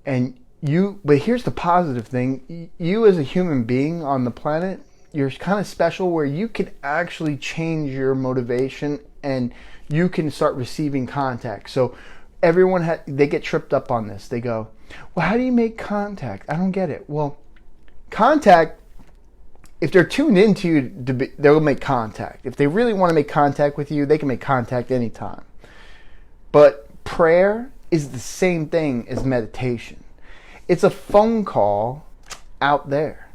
S1: But here's the positive thing. You as a human being on the planet, you're kind of special where you can actually change your motivation and you can start receiving contact. So everyone they get tripped up on this. They go, well, how do you make contact? I don't get it. Well, contact, if they're tuned into you, they'll make contact. If they really want to make contact with you, they can make contact anytime. But prayer is the same thing as meditation. It's a phone call out there.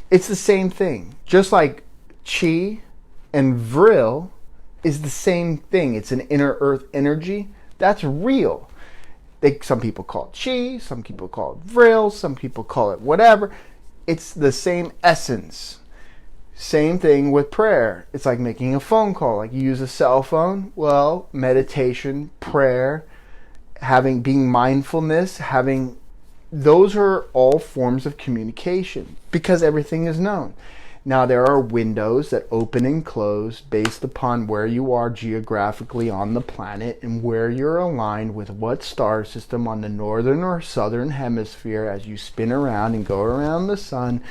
S1: It's the same thing. Just like chi and vril is the same thing. It's an inner earth energy. That's real. Some people call it chi, some people call it vril, some people call it whatever. It's the same essence. Same thing with prayer. It's like making a phone call. Like you use a cell phone. Well, meditation, prayer, being mindfulness, those are all forms of communication because everything is known. Now there are windows that open and close based upon where you are geographically on the planet and where you're aligned with what star system on the northern or southern hemisphere as you spin around and go around the sun.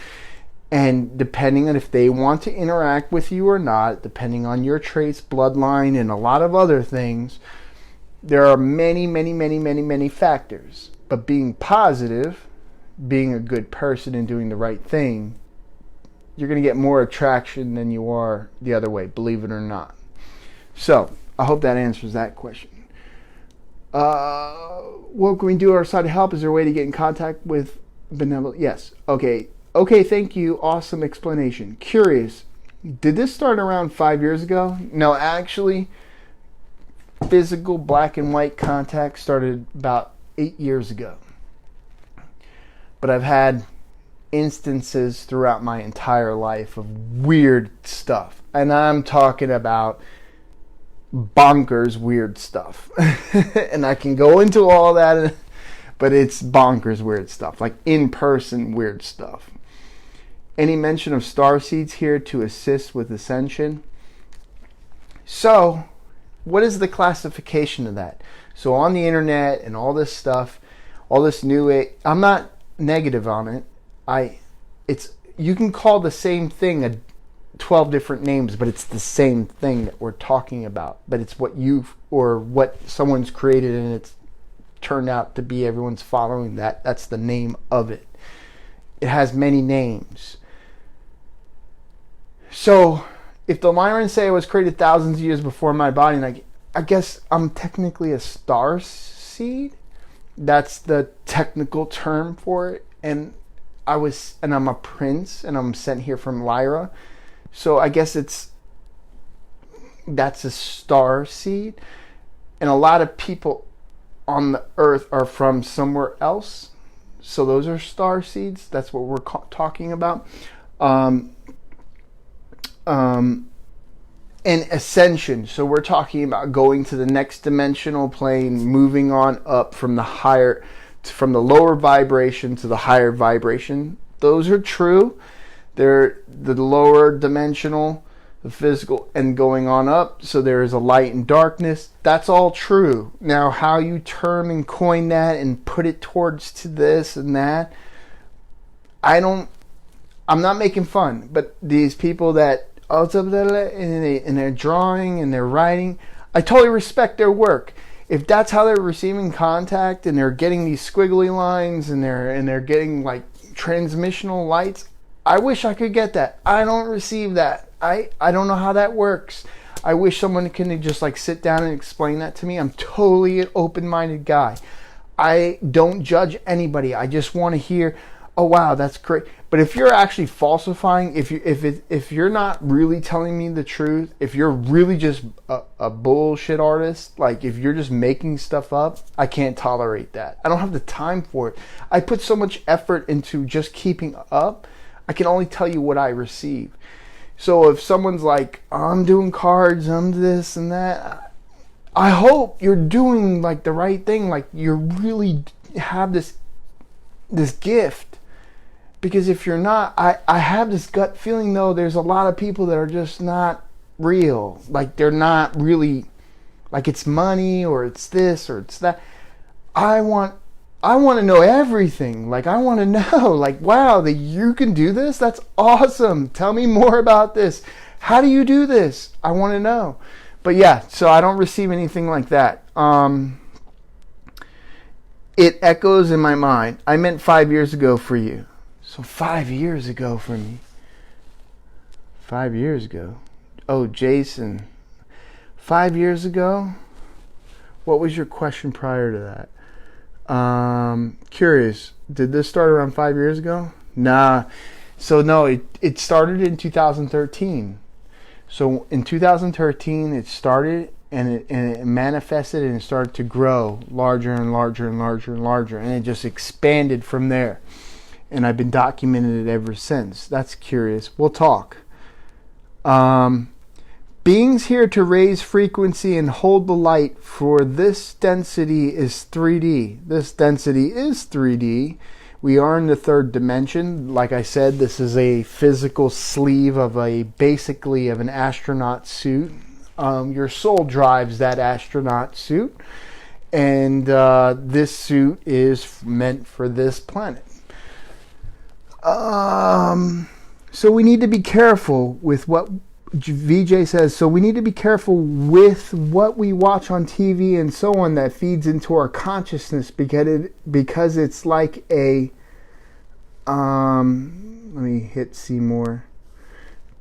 S1: And depending on if they want to interact with you or not, depending on your trace, bloodline, and a lot of other things, there are many, many, many, many, many factors. But being positive, being a good person and doing the right thing, you're going to get more attraction than you are the other way, believe it or not. So, I hope that answers that question. What can we do on our side to help? Is there a way to get in contact with benevolent? Yes. Okay, thank you. Awesome explanation. Curious, did this start around 5 years ago? No, actually, physical black and white contact started about 8 years ago. But I've had instances throughout my entire life of weird stuff. And I'm talking about bonkers weird stuff. And I can go into all that, but it's bonkers weird stuff, like in-person weird stuff. Any mention of star seeds here to assist with ascension? So, what is the classification of that? So on the internet and all this stuff, all this new age, I'm not negative on it. You can call the same thing 12 different names, but it's the same thing that we're talking about. But it's what someone's created, and it's turned out to be everyone's following that. That's the name of it. It has many names. So if the Lyrans say I was created thousands of years before my body, and I guess I'm technically a star seed. That's the technical term for it. And I'm a prince, and I'm sent here from Lyra. So I guess that's a star seed. And a lot of people on the earth are from somewhere else. So those are star seeds. That's what we're talking about. And ascension. So we're talking about going to the next dimensional plane, moving on up from the lower vibration to the higher vibration. Those are true. They're the lower dimensional, the physical, and going on up. So there is a light and darkness. That's all true. Now, how you term and coin that and put it towards to this and that, I'm not making fun, but these people that and they're drawing and they're writing, I totally respect their work. If that's how they're receiving contact and they're getting these squiggly lines and they're getting like transmissional lights, I wish I could get that. I don't receive that. I don't know how that works. I wish someone can just like sit down and explain that to me. I'm totally an open-minded guy. I don't judge anybody. I just want to hear, oh wow, that's great. But if you're actually falsifying, if you're not really telling me the truth, if you're really just a bullshit artist, like if you're just making stuff up, I can't tolerate that. I don't have the time for it. I put so much effort into just keeping up. I can only tell you what I receive. So if someone's like, I'm doing cards, I'm this and that, I hope you're doing like the right thing, like you really have this gift. Because if you're not, I have this gut feeling though, there's a lot of people that are just not real. Like they're not really, like it's money or it's this or it's that. I want to know everything. Like I want to know, like, wow, that you can do this? That's awesome. Tell me more about this. How do you do this? I want to know. But yeah, so I don't receive anything like that. It echoes in my mind. I meant 5 years ago for you. So 5 years ago for me. 5 years ago. Oh, Jason. 5 years ago? What was your question prior to that? Curious. Did this start around 5 years ago? Nah. So no, it started in 2013. So in 2013 it started and it manifested and it started to grow larger and larger and larger and larger. And it just expanded from there. And I've been documenting it ever since. That's curious. We'll talk. Beings here to raise frequency and hold the light, for this density is 3D. This density is 3D. We are in the third dimension. Like I said, this is a physical sleeve of basically of an astronaut suit. Your soul drives that astronaut suit. And this suit is meant for this planet. So we need to be careful with what VJ says. So we need to be careful with what we watch on TV and so on that feeds into our consciousness because it's like a let me hit see more.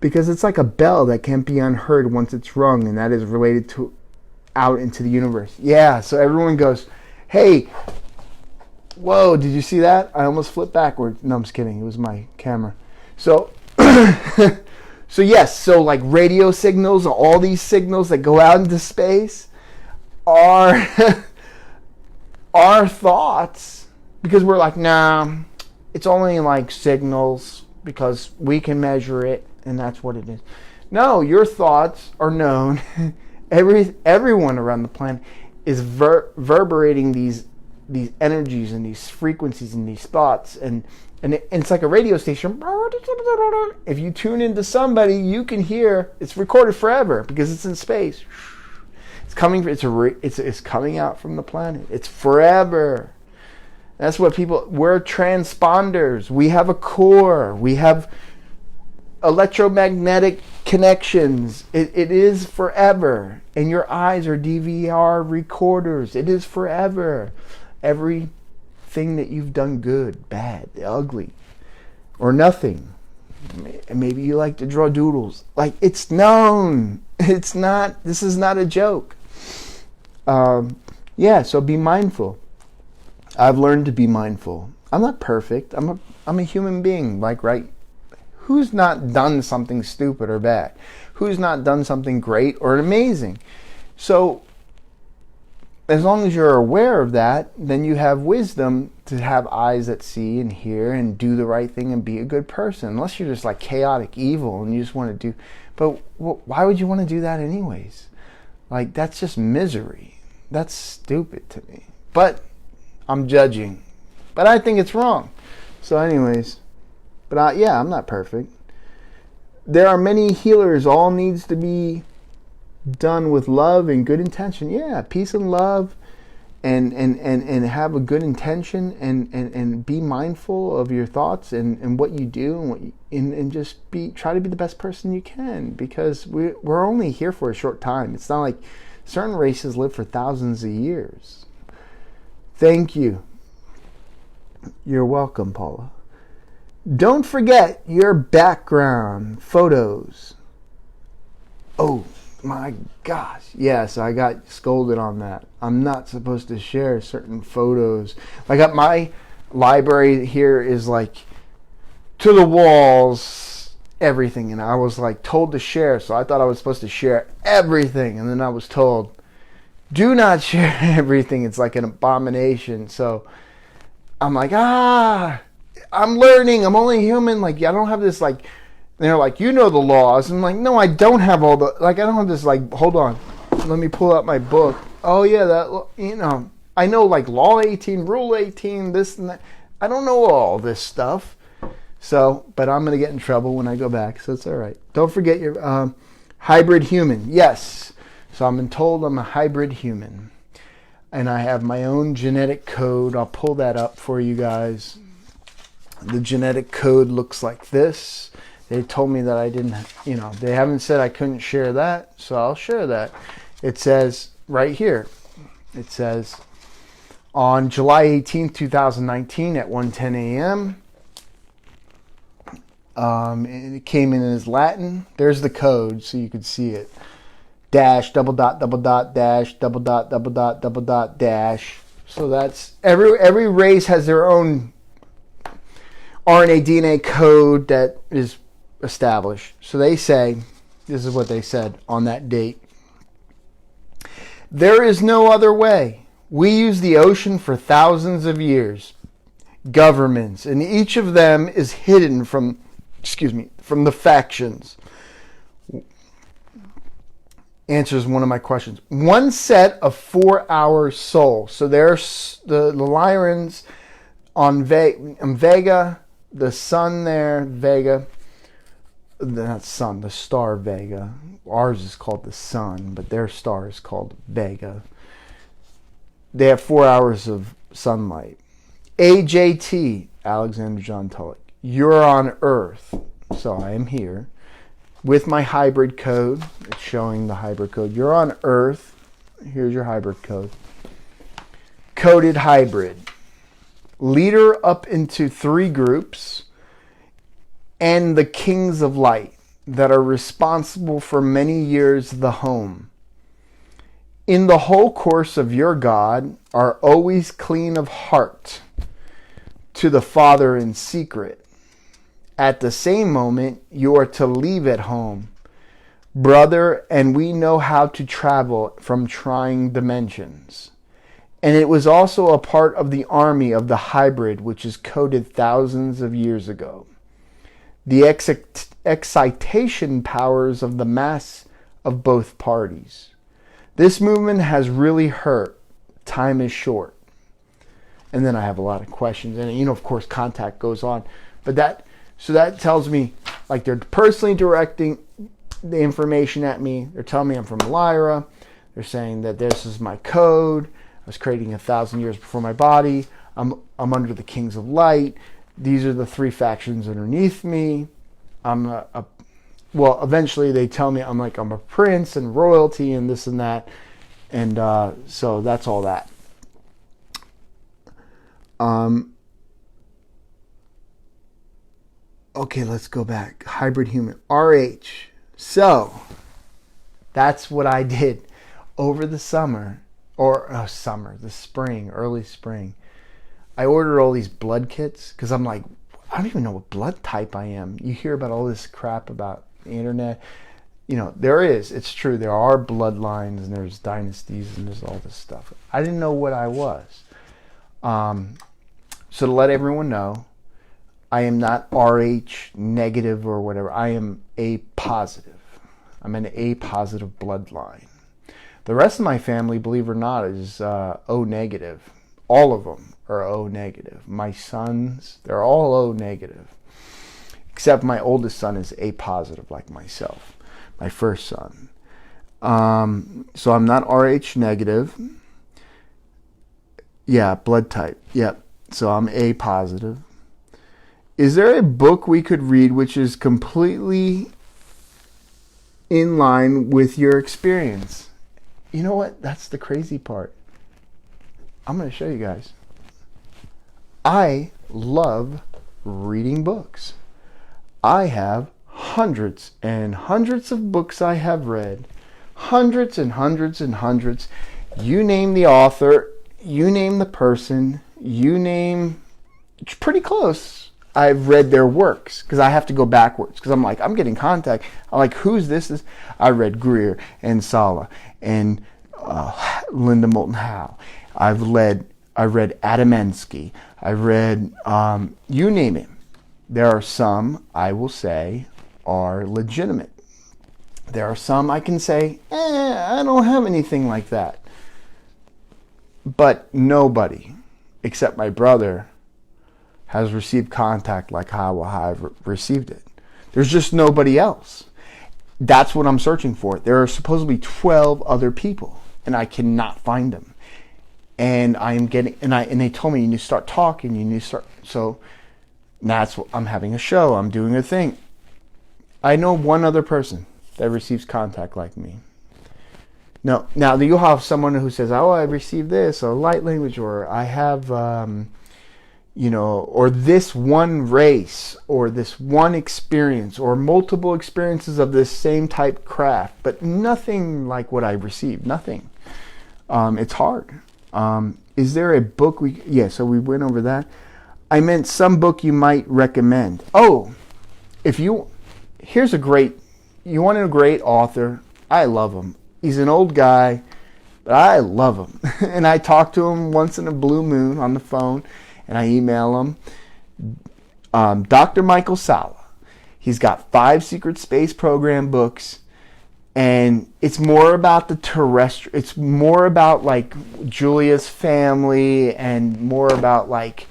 S1: Because it's like a bell that can't be unheard once it's rung, and that is related to out into the universe. Yeah, so everyone goes, hey, whoa, did you see that? I almost flipped backwards. No, I'm just kidding. It was my camera. So, so yes, so like radio signals, all these signals that go out into space are our thoughts, because we're like, nah, it's only like signals because we can measure it and that's what it is. No, your thoughts are known. Everyone around the planet is reverberating these energies and these frequencies and these thoughts, and it's like a radio station. If you tune into somebody, you can hear it's recorded forever because it's in space. It's coming. It's coming out from the planet. It's forever. That's what we're transponders. We have a core. We have electromagnetic connections. It is forever. And your eyes are DVR recorders. It is forever. Everything that you've done, good, bad, ugly, or nothing. Maybe you like to draw doodles. Like, it's known. It's not, this is not a joke. So be mindful. I've learned to be mindful. I'm not perfect. I'm a human being, right? Who's not done something stupid or bad? Who's not done something great or amazing? So as long as you're aware of that, then you have wisdom to have eyes that see and hear and do the right thing and be a good person. Unless you're just like chaotic evil and you just want to do. But why would you want to do that anyways? Like, that's just misery. That's stupid to me. But I'm judging. But I think it's wrong. So anyways, but I'm not perfect. There are many healers. All needs to be done with love and good intention. Yeah, peace and love, and have a good intention, and be mindful of your thoughts and what you do, and just try to be the best person you can, because we're only here for a short time. It's not like certain races live for thousands of years. Thank you. You're welcome, Paula. Don't forget your background photos. Oh my gosh. Yes, I got scolded on that. I'm not supposed to share certain photos. Like, my library here is like to the walls, everything. And I was like told to share. So I thought I was supposed to share everything. And then I was told, do not share everything. It's like an abomination. So I'm like, I'm learning. I'm only human. Like, I don't have this, like, they're like, you know the laws. I'm like, no, I don't have all the, like, I don't have this, like, hold on. Let me pull out my book. Oh, yeah, that, I know, like, Law 18, Rule 18, this and that. I don't know all this stuff. So, but I'm going to get in trouble when I go back. So it's all right. Don't forget your hybrid human. Yes. So I'm told I'm a hybrid human. And I have my own genetic code. I'll pull that up for you guys. The genetic code looks like this. They told me that I didn't, they haven't said I couldn't share that, so I'll share that. It says right here, it says on July 18th, 2019 at 1:10 a.m., it came in as Latin. There's the code so you could see it. Dash, double dot, dash, double dot, dash. So that's, every race has their own RNA, DNA code that is established. So they say, this is what they said on that date. There is no other way. We use the ocean for thousands of years. Governments, and each of them is hidden from the factions. Answers one of my questions. One set of 4-hour soul. So there's the Lyrans on Vega, the sun there, Vega. Not sun, the star Vega. Ours is called the sun, but their star is called Vega. They have 4 hours of sunlight. AJT, Alexander John Tulloch. You're on Earth. So I am here with my hybrid code. It's showing the hybrid code. You're on Earth. Here's your hybrid code. Coded hybrid. Leader up into 3 groups, and the kings of light that are responsible for many years the home. In the whole course of your God are always clean of heart to the Father in secret. At the same moment, you are to leave at home, brother, and we know how to travel from trying dimensions. And it was also a part of the army of the hybrid, which is coded thousands of years ago. The excitation powers of the mass of both parties. This movement has really hurt. Time is short. And then I have a lot of questions. And, you know, of course, contact goes on. But that tells me, like, they're personally directing the information at me. They're telling me I'm from Lyra. They're saying that this is my code. I was creating 1,000 years before my body. I'm under the Kings of Light. These are the 3 factions underneath me. Well, eventually they tell me I'm a prince and royalty and this and that. And so that's all that. Okay, let's go back. Hybrid human. RH. So that's what I did over the summer. The spring, early spring. I ordered all these blood kits because I'm like, I don't even know what blood type I am. You hear about all this crap about the internet. You know, it's true. There are bloodlines and there's dynasties and there's all this stuff. I didn't know what I was. So to let everyone know, I am not RH negative or whatever. I am A positive. I'm an A positive bloodline. The rest of my family, believe it or not, is O negative. All of them are O negative. My sons, they're all O negative. Except my oldest son is A positive, like myself, my first son. So I'm not RH negative. Yeah, blood type. Yep. So I'm A positive. Is there a book we could read which is completely in line with your experience? You know what? That's the crazy part. I'm going to show you guys. I love reading books. I have hundreds and hundreds of books I have read. Hundreds and hundreds and hundreds. You name the author, you name the person, you name... It's pretty close. I've read their works because I have to go backwards because I'm getting contact. I'm like, who's this? I read Greer and Sala and Linda Moulton Howe. I read Adamensky. I read you name it. There are some I will say are legitimate. There are some I can say, I don't have anything like that. But nobody except my brother has received contact like how I've received it. There's just nobody else. That's what I'm searching for. There are supposedly 12 other people, and I cannot find them. And they told me you need to start talking. You need to start. So that's what I'm having a show. I'm doing a thing. I know one other person that receives contact like me. No, now you'll have someone who says, "Oh, I received this," or light language, or I have. Or this one race, or this one experience, or multiple experiences of this same type craft, but nothing like what I received. Nothing. It's hard. Is there a book so we went over that. I meant some book you might recommend. Oh, you want a great author. I love him. He's an old guy, but I love him. And I talk to him once in a blue moon on the phone. And I email him. Dr. Michael Salla. He's got 5 secret space program books. And it's more about the terrestrial. It's more about like Julia's family and more about like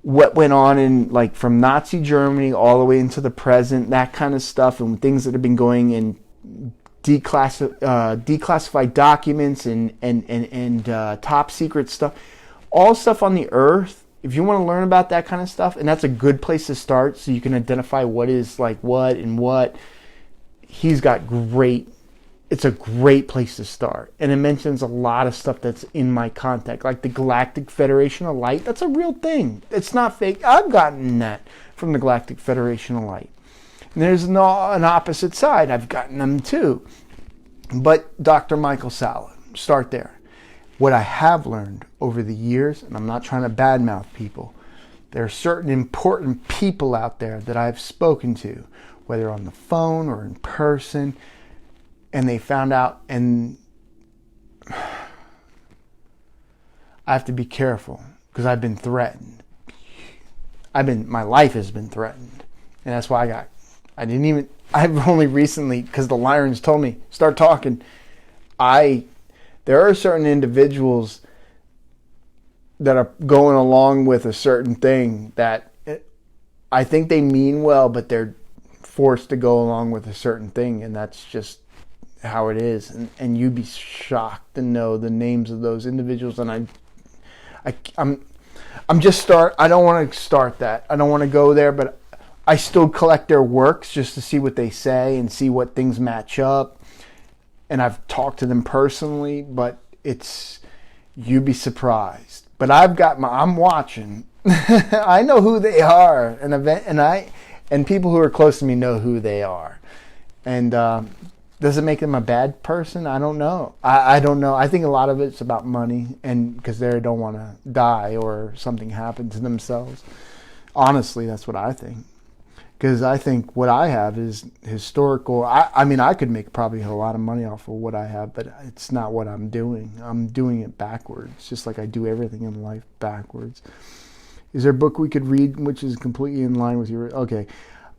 S1: what went on in like from Nazi Germany all the way into the present, that kind of stuff, and things that have been going in declassified documents and top secret stuff. All stuff on the earth. If you want to learn about that kind of stuff, and that's a good place to start so you can identify what is like what and what, he's got it's a great place to start. And it mentions a lot of stuff that's in my contact, like the Galactic Federation of Light. That's a real thing. It's not fake. I've gotten that from the Galactic Federation of Light. And there's an opposite side. I've gotten them too. But Dr. Michael Salla, start there. What I have learned over the years, and I'm not trying to badmouth people, there are certain important people out there that I've spoken to, whether on the phone or in person, and they found out, and I have to be careful because I've been threatened. My life has been threatened. And that's why I've only recently, because the Lyrans told me, start talking. There are certain individuals that are going along with a certain thing that I think they mean well, but they're forced to go along with a certain thing, and that's just how it is. And you'd be shocked to know the names of those individuals. And I don't want to start that. I don't want to go there, but I still collect their works just to see what they say and see what things match up. And I've talked to them personally, but you'd be surprised. But I'm watching. I know who they are, and people who are close to me know who they are. And does it make them a bad person? I don't know. I don't know. I think a lot of it's about money, and because they don't want to die or something happen to themselves. Honestly, that's what I think. Because I think what I have is historical. I mean, I could make probably a lot of money off of what I have, but it's not what I'm doing. I'm doing it backwards, just like I do everything in life backwards. Is there a book we could read which is completely in line with your... Okay.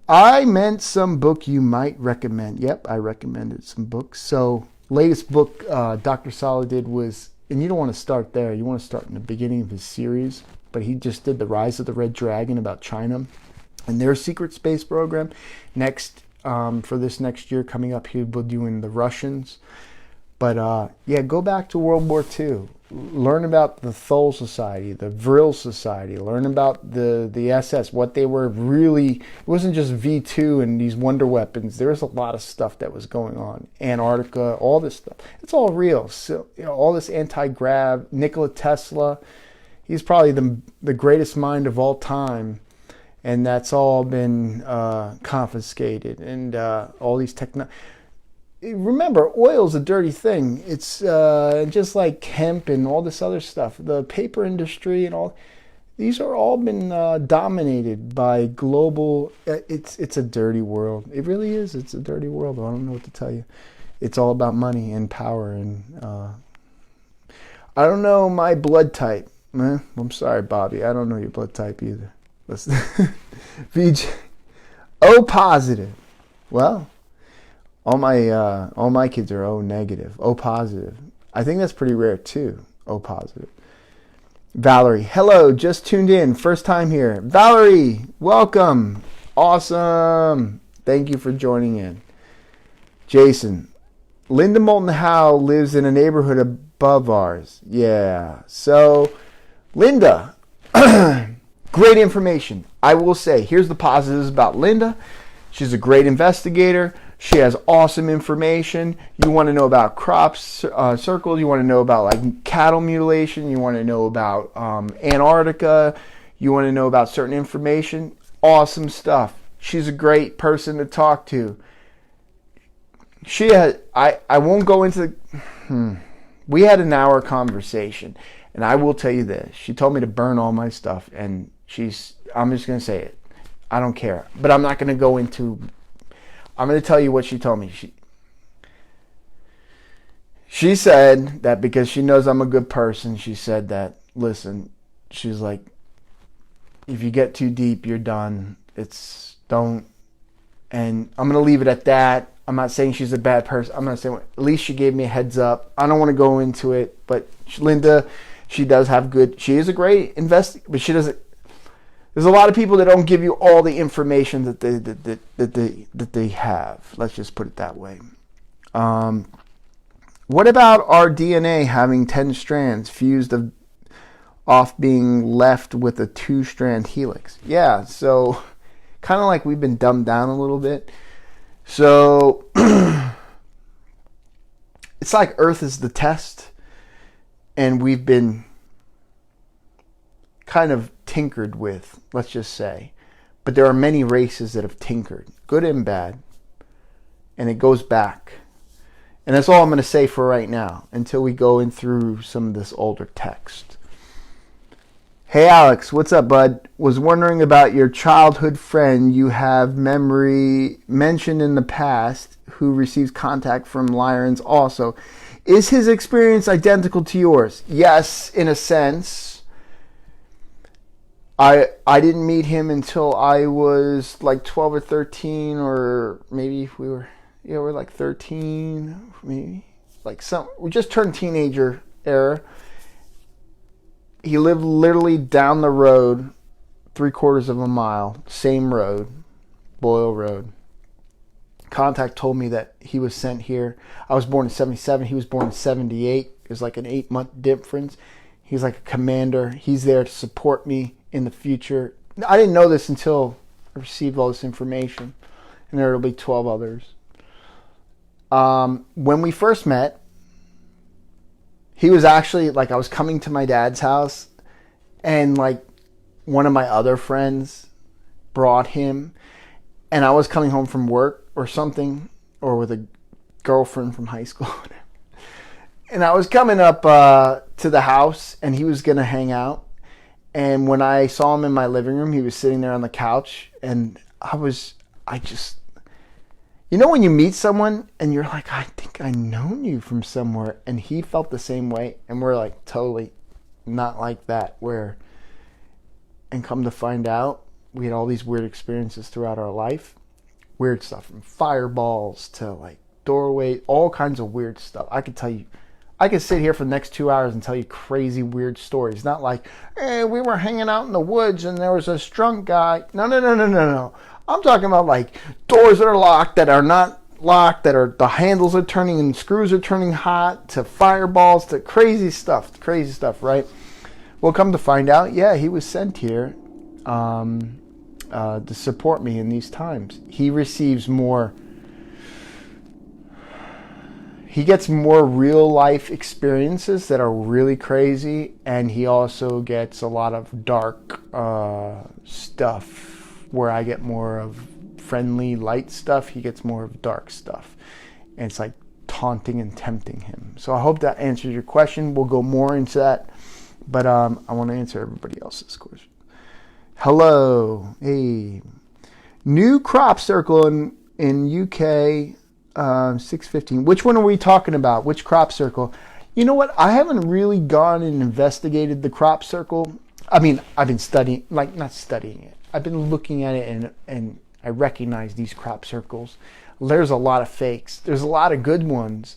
S1: I meant some book you might recommend. Yep, I recommended some books. So, latest book Dr. Sala did was... And you don't want to start there. You want to start in the beginning of his series. But he just did The Rise of the Red Dragon about China and their secret space program. Next, for this next year coming up, he'll be doing the Russians. But go back to World War II. Learn about the Thule Society, the Vril Society. Learn about the SS, what they were really. It wasn't just V2 and these wonder weapons. There was a lot of stuff that was going on. Antarctica, all this stuff. It's all real. So all this anti-grav. Nikola Tesla, he's probably the greatest mind of all time. And that's all been confiscated. And all these remember, oil's a dirty thing. It's just like hemp and all this other stuff. The paper industry and all. These are all been dominated by global... It's a dirty world. It really is. It's a dirty world. I don't know what to tell you. It's all about money and power. And I don't know my blood type. I'm sorry, Bobby. I don't know your blood type either. VJ. O positive. Well, all my kids are O negative. O positive. I think that's pretty rare too. O positive. Valerie. Hello, just tuned in. First time here. Valerie, welcome. Awesome. Thank you for joining in. Jason. Linda Moulton Howe lives in a neighborhood above ours. Yeah. So, Linda. Great information. I will say, here's the positives about Linda. She's a great investigator. She has awesome information. You want to know about crop circles. You want to know about like cattle mutilation. You want to know about Antarctica. You want to know about certain information. Awesome stuff. She's a great person to talk to. I won't go into... We had an hour conversation. And I will tell you this. She told me to burn all my stuff. And I'm just going to say it. I don't care. But I'm not going to go into... I'm going to tell you what she told me. She said that because she knows I'm a good person, she said that, listen, she's like, if you get too deep, you're done. And I'm going to leave it at that. I'm not saying she's a bad person. I'm not saying, at least she gave me a heads up. I don't want to go into it, but Linda, she is a great investigator, but she doesn't. There's a lot of people that don't give you all the information that they have. Let's just put it that way. What about our DNA having 10 strands fused off being left with a 2-strand helix? Yeah, so kind of like we've been dumbed down a little bit. So it's like Earth is the test, and we've been kind of tinkered with, let's just say. But there are many races that have tinkered, good and bad, and it goes back. And that's all I'm going to say for right now, until we go in through some of this older text. Hey Alex, what's up, bud? Was wondering about your childhood friend you have memory mentioned in the past who receives contact from Lyrans also. Is his experience identical to yours? Yes, in a sense. I didn't meet him until I was like 12 or 13, or maybe we're like 13, maybe we just turned teenager era. He lived literally down the road, 3/4 of a mile, same road, Boyle Road. Contact told me that he was sent here. I was born in 77. He was born in 78. It was like an 8-month difference. He's like a commander. He's there to support me in the future. I didn't know this until I received all this information. And there will be 12 others. When we first met, he was actually, like, I was coming to my dad's house, and like one of my other friends brought him, and I was coming home from work or something, or with a girlfriend from high school. And I was coming up to the house, and he was going to hang out. And when I saw him in my living room, he was sitting there on the couch, and you know when you meet someone and you're like, I think I known you from somewhere, and he felt the same way, and we're like totally not like that. And come to find out, we had all these weird experiences throughout our life. Weird stuff, from fireballs to like doorway, all kinds of weird stuff. I could sit here for the next 2 hours and tell you crazy weird stories. Not like, hey, we were hanging out in the woods and there was a drunk guy. No. I'm talking about like doors that are locked, that are not locked, that the handles are turning and screws are turning hot, to fireballs, to crazy stuff, right? Well, come to find out, yeah, he was sent here to support me in these times. He receives more. He gets more real life experiences that are really crazy, and he also gets a lot of dark stuff, where I get more of friendly, light stuff. He gets more of dark stuff, and it's like taunting and tempting him. So I hope that answers your question. We'll go more into that, but I want to answer everybody else's question. Hello, hey, new crop circle in UK. 615. Which one are we talking about? Which crop circle? You know what? I haven't really gone and investigated the crop circle. I mean, I've been studying, like not studying it. I've been looking at it, and I recognize these crop circles. There's a lot of fakes. There's a lot of good ones.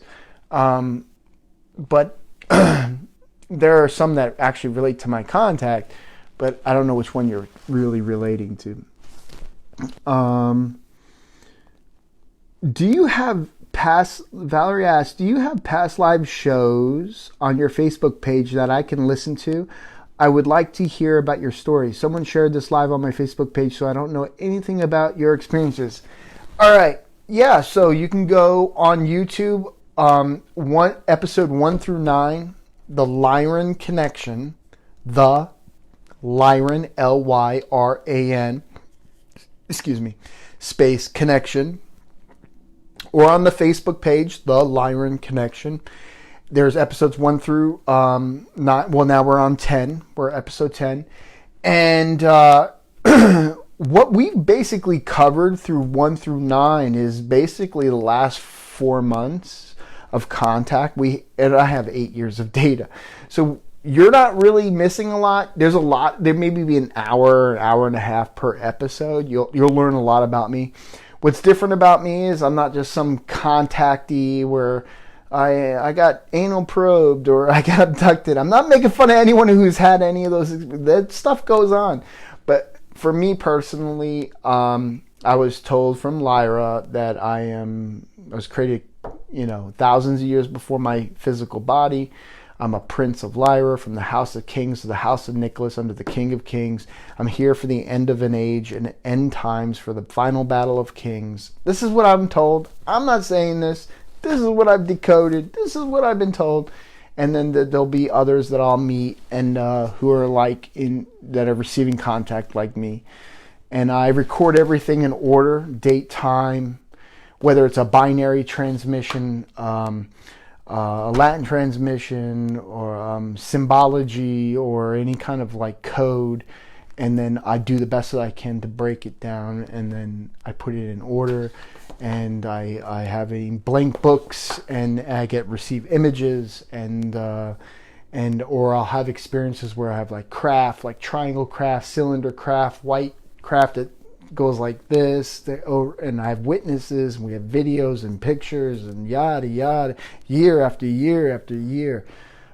S1: But there are some that actually relate to my contact, but I don't know which one you're really relating to. Valerie asked, do you have past live shows on your Facebook page that I can listen to? I would like to hear about your story. Someone shared this live on my Facebook page, so I don't know anything about your experiences. All right. Yeah, so you can go on YouTube, episode 1 through 9, The Lyran Connection, The Lyran, Lyran, space Connection. Or on the Facebook page, The Lyran Connection. There's episodes 1 through 9. Well, now we're on 10. We're episode 10. And what we've basically covered through 1 through 9 is basically the last 4 months of contact. And I have 8 years of data. So you're not really missing a lot. There's a lot. There may be an hour and a half per episode. You'll learn a lot about me. What's different about me is I'm not just some contactee where I got anal probed or I got abducted. I'm not making fun of anyone who's had any of those. That stuff goes on. But for me personally, I was told from Lyra that I was created, thousands of years before my physical body. I'm a prince of Lyra, from the house of kings to the house of Nicholas, under the king of kings. I'm here for the end of an age and end times, for the final battle of kings. This is what I'm told. I'm not saying this. This is what I've decoded. This is what I've been told. And then there'll be others that I'll meet and who are that are receiving contact like me. And I record everything in order, date, time, whether it's a binary transmission, a Latin transmission, or symbology, or any kind of like code, and then I do the best that I can to break it down, and then I put it in order, and I have a blank books, and I get receive images, and or I'll have experiences where I have like craft, like triangle craft, cylinder craft, white craft that goes like this, and I have witnesses, and we have videos and pictures and yada yada, year after year after year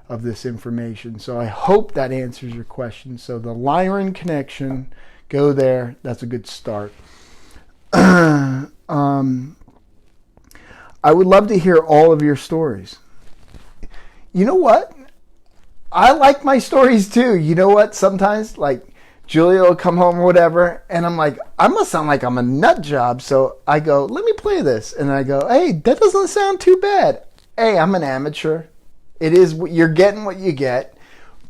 S1: of this information. So I hope that answers your question. So the Lyran connection, go there. That's a good start. I would love to hear all of your stories. You know what? I like my stories too. You know what? Sometimes, like, Julia will come home or whatever, and I'm like, I must sound like I'm a nut job. So I go, let me play this. And I go, hey, that doesn't sound too bad. Hey, I'm an amateur. It is, you're getting what you get,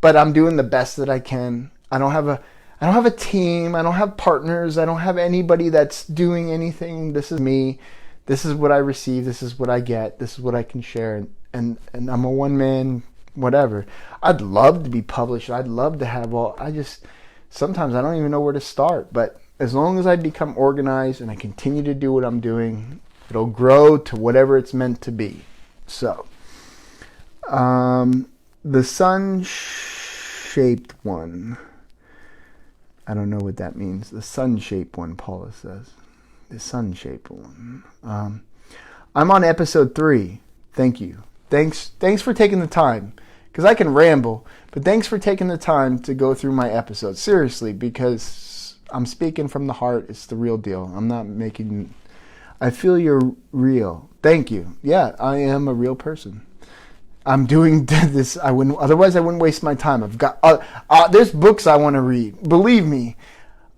S1: but I'm doing the best that I can. I don't have a team. I don't have partners. I don't have anybody that's doing anything. This is me. This is what I receive. This is what I get. This is what I can share. And I'm a one man, whatever. I'd love to be published. I'd love to have sometimes I don't even know where to start. But as long as I become organized and I continue to do what I'm doing, it'll grow to whatever it's meant to be. So, the sun-shaped one. I don't know what that means. The sun-shaped one, Paula says. The sun-shaped one. I'm on episode 3. Thank you. Thanks for taking the time. Because I can ramble, but thanks for taking the time to go through my episodes. Seriously, because I'm speaking from the heart. It's the real deal. I'm not making... I feel you're real. Thank you. Yeah, I am a real person. I'm doing this. Otherwise I wouldn't waste my time. I've got there's books I want to read. Believe me,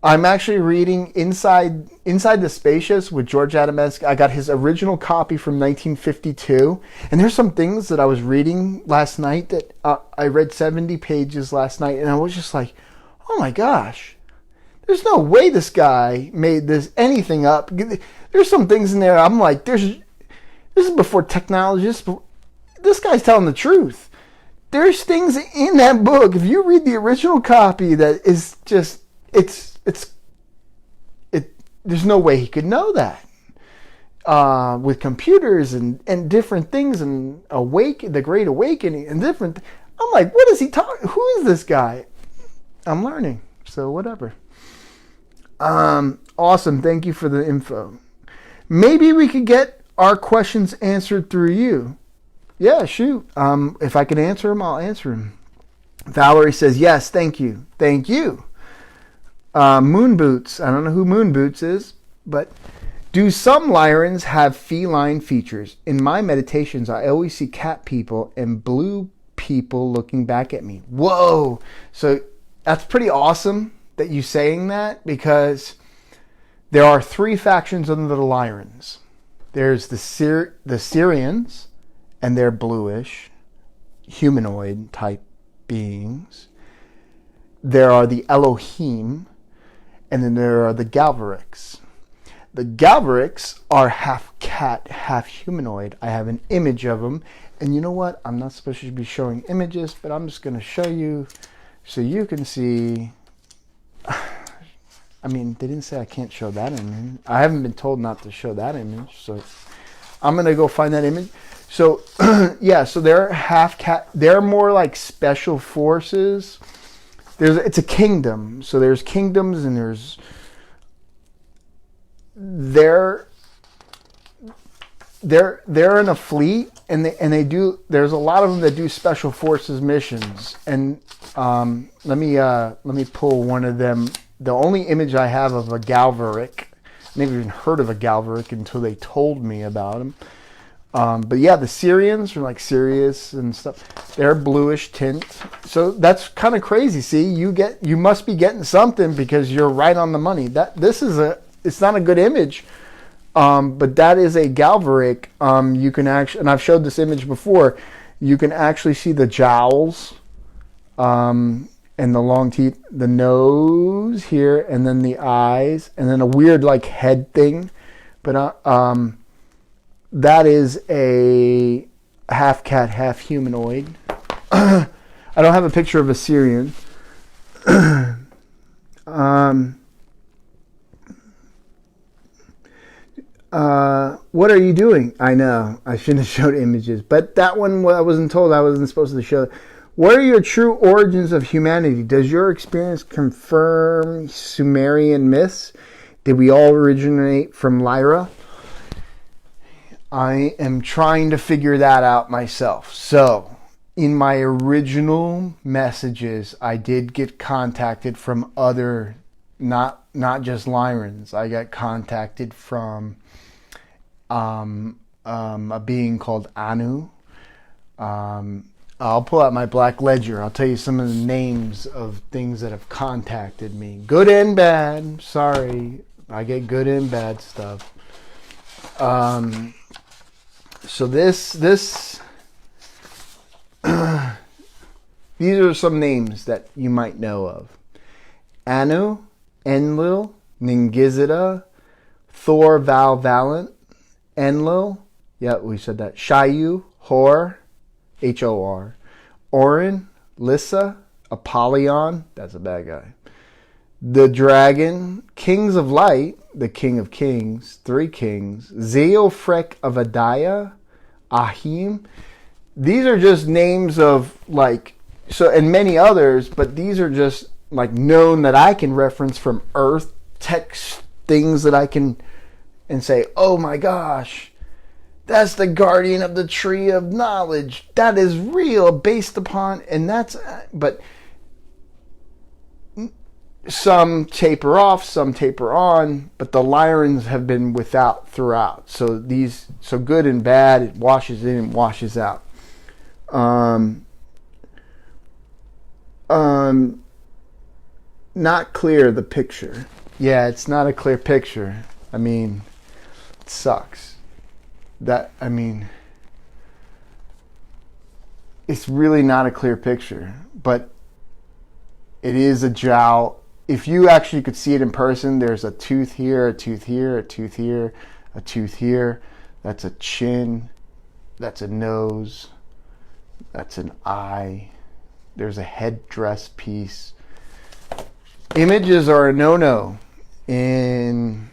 S1: I'm actually reading Inside the Spacious with George Adamski. I got his original copy from 1952, and there's some things that I was reading last night that I read 70 pages last night, and I was just like, oh my gosh, there's no way this guy made anything up. There's some things in there. I'm like, this is before technology. This guy's telling the truth. There's things in that book, if you read the original copy, that is just, there's no way he could know that. With computers and different things and the Great Awakening and different, I'm like, what is he talking? Who is this guy? I'm learning. So whatever. Awesome. Thank you for the info. Maybe we could get our questions answered through you. Yeah, shoot. If I can answer them, I'll answer them. Valerie says, yes, thank you. Thank you. Moon Boots. I don't know who Moon Boots is, but do some Lyrans have feline features? In my meditations, I always see cat people and blue people looking back at me. Whoa. So that's pretty awesome that you saying that, because there are 3 factions under the Lyrans. There's the Syrians, and they're bluish, humanoid type beings. There are the Elohim, and then there are the Galvarics. The Galvarics are half cat, half humanoid. I have an image of them. And you know what? I'm not supposed to be showing images, but I'm just going to show you so you can see. I mean, they didn't say I can't show that image. I haven't been told not to show that image. So I'm going to go find that image. So, yeah, so they're half cat. They're more like special forces. It's a kingdom. So there's kingdoms, and they're in a fleet, and they do. There's a lot of them that do special forces missions. And let me pull one of them. The only image I have of a Galvaric, I never even heard of a Galvaric until they told me about him. But yeah, the Syrians are like Sirius and stuff. They're bluish tint. So that's kind of crazy. See, you must be getting something, because you're right on the money. It's not a good image. But that is a Galvaric. You can actually, and I've showed this image before, you can actually see the jowls, and the long teeth, the nose here, and then the eyes, and then a weird like head thing. But that is a half cat, half humanoid. I don't have a picture of a Syrian. What are you doing? I know I shouldn't have showed images, but that one I wasn't told. I wasn't supposed to show. What are your true origins of humanity? Does your experience confirm Sumerian myths? Did we all originate from Lyra? I am trying to figure that out myself. So, in my original messages, I did get contacted from other, not just Lyrans. I got contacted from a being called Anu. I'll pull out my Black Ledger. I'll tell you some of the names of things that have contacted me. Good and bad. Sorry. I get good and bad stuff. So this these are some names that you might know of. Anu, Enlil, Ningizida, Thor Valvalent, Enlil, yeah, we said that. Shayu, Hor, Hor, Orin, Lissa, Apollyon, that's a bad guy. The dragon, Kings of Light, the King of Kings, 3 kings, Zeofrek of Adaya, Ahim. These are just names of and many others, but these are just known that I can reference from Earth, text things that I can and say, oh my gosh, that's the guardian of the tree of knowledge. That is real based upon, but some taper off, some taper on, but the Lyrans have been without throughout. So good and bad, it washes in and washes out. Not clear, the picture. Yeah, it's not a clear picture. I mean, it sucks. It's really not a clear picture, but it is a jowl. If you actually could see it in person, there's a tooth here, a tooth here, a tooth here, a tooth here. That's a chin. That's a nose. That's an eye. There's a headdress piece. Images are a no-no. And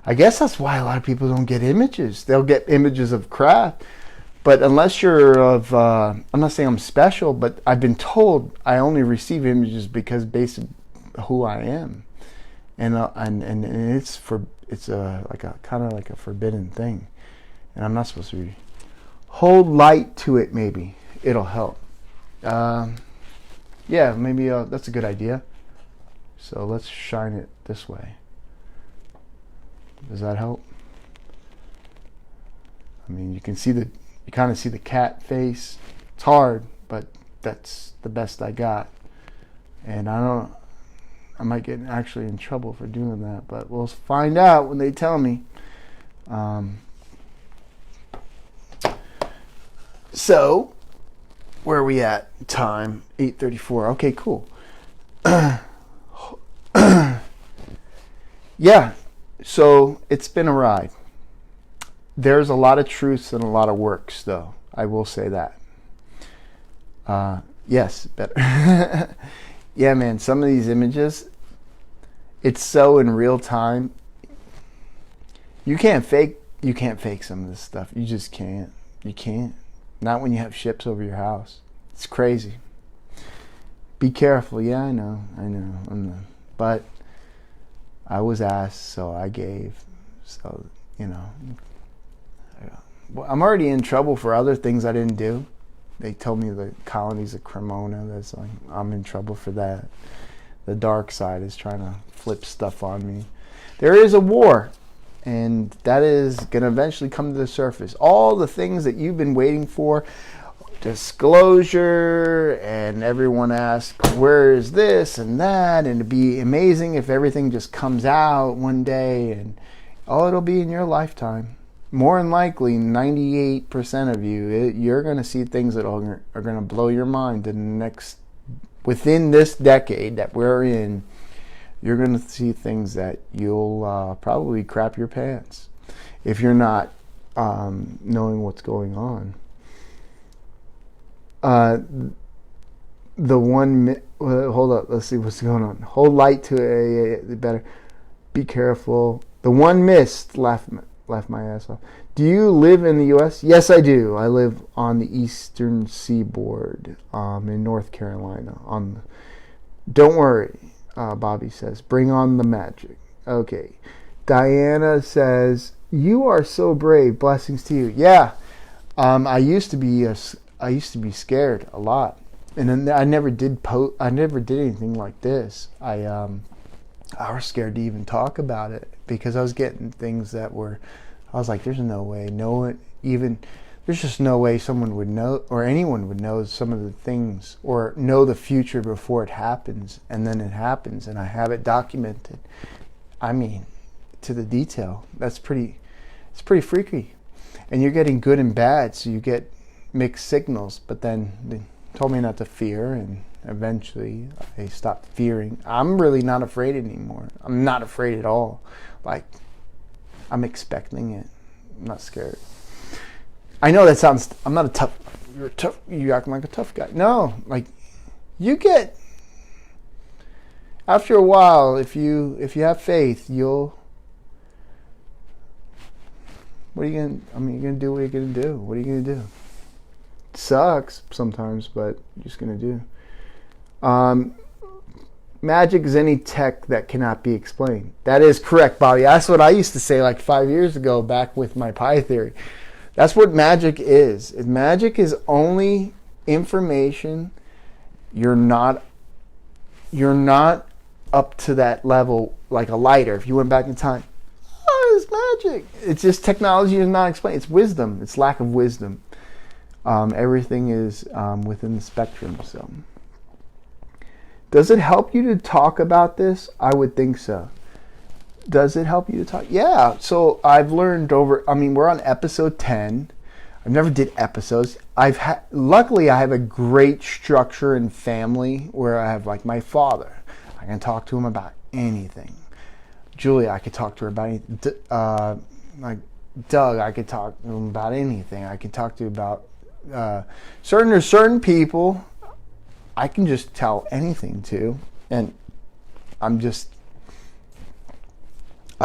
S1: I guess that's why a lot of people don't get images. They'll get images of craft. But unless you're I'm not saying I'm special, but I've been told I only receive images because based on who I am, and it's kind of like a forbidden thing, and I'm not supposed to be. Hold light to it, maybe it'll help. Yeah, maybe that's a good idea. So let's shine it this way. Does that help? I mean, you kind of see the cat face. It's hard, but that's the best I got. And I might get actually in trouble for doing that, but we'll find out when they tell me. So, where are we at? Time, 8:34. Okay, cool. Yeah, so it's been a ride. There's a lot of truths and a lot of works, though. I will say that. Yes, better. Yeah, man, some of these images, it's so in real time. You can't fake some of this stuff. You just can't. You can't. Not when you have ships over your house. It's crazy. Be careful. Yeah, I know. But I was asked, so I gave. So, I'm already in trouble for other things I didn't do. They told me the colonies of Cremona. That's I'm in trouble for that. The dark side is trying to flip stuff on me. There is a war, and that is going to eventually come to the surface. All the things that you've been waiting for, disclosure, and everyone asks, where is this and that? And it'd be amazing if everything just comes out one day, and it'll be in your lifetime. More than likely, 98% of you're going to see things that are going to blow your mind. Within this decade that we're in, you're going to see things that you'll probably crap your pants if you're not knowing what's going on. Hold up, let's see what's going on. Hold light to a better. Be careful. The one missed. Laugh my ass off. Do you live in the U.S.? Yes, I do. I live on the eastern seaboard, in North Carolina. Don't worry, Bobby says. Bring on the magic. Okay. Diana says, you are so brave. Blessings to you. Yeah. I used to be scared a lot, and then I never did anything like this. I was scared to even talk about it because I was getting things that were. I was like, there's no way, there's just no way someone would know or anyone would know some of the things or know the future before it happens, and then it happens, and I have it documented. I mean, to the detail. It's pretty freaky. And you're getting good and bad, so you get mixed signals. But then they told me not to fear, and eventually I stopped fearing. I'm really not afraid anymore. I'm not afraid at all. Like, I'm expecting it. I'm not scared. I know that sounds. I'm not a tough. You're tough. You acting like a tough guy. No, like you get. After a while, if you have faith, you'll. What are you gonna? I mean, you're gonna do what you're gonna do. What are you gonna do? It sucks sometimes, but you're just gonna do. Magic is any tech that cannot be explained. That is correct, Bobby. That's what I used to say like 5 years ago, back with my pie theory. That's what magic is. Magic is only information. You're not up to that level like a lighter. If you went back in time, it's magic. It's just technology is not explained. It's wisdom. It's lack of wisdom. Everything is within the spectrum. So, does it help you to talk about this? I would think so. Does it help you to talk? Yeah. So I've learned we're on episode 10. I've never did episodes. Luckily I have a great structure and family where I have like my father. I can talk to him about anything. Julia, I could talk to her about anything. Like Doug, I could talk to him about anything. I could talk to you about certain people. I can just tell anything to, and I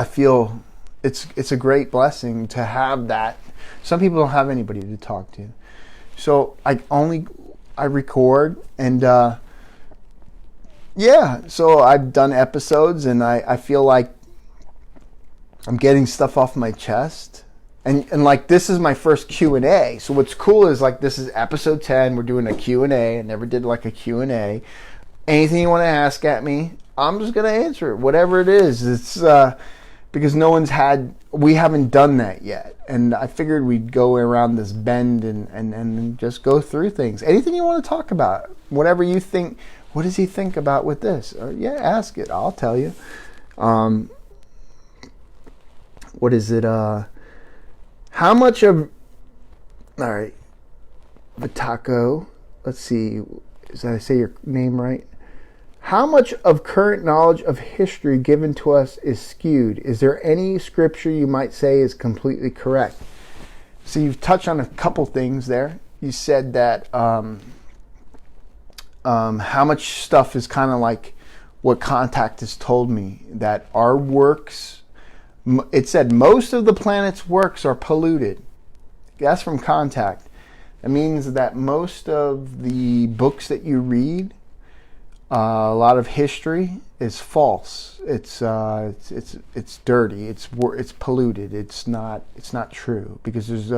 S1: feel it's a great blessing to have that. Some people don't have anybody to talk to, so I record, and so I've done episodes, and I feel like I'm getting stuff off my chest. And like, this is my first Q&A. So what's cool is like, this is episode 10. We're doing a Q&A. I never did like a Q&A. Anything you want to ask at me, I'm just going to answer it. Whatever it is. It's because we haven't done that yet. And I figured we'd go around this bend and just go through things. Anything you want to talk about. Whatever you think. What does he think about with this? Ask it. I'll tell you. What is it? How much of... All right. Vitako. Let's see. Did I say your name right? How much of current knowledge of history given to us is skewed? Is there any scripture you might say is completely correct? So you've touched on a couple things there. You said that how much stuff is kind of like what Contact has told me, that our works... It said most of the planet's works are polluted. That's from Contact. It means that most of the books that you read, a lot of history, is false. It's dirty. It's polluted. It's not true, because there's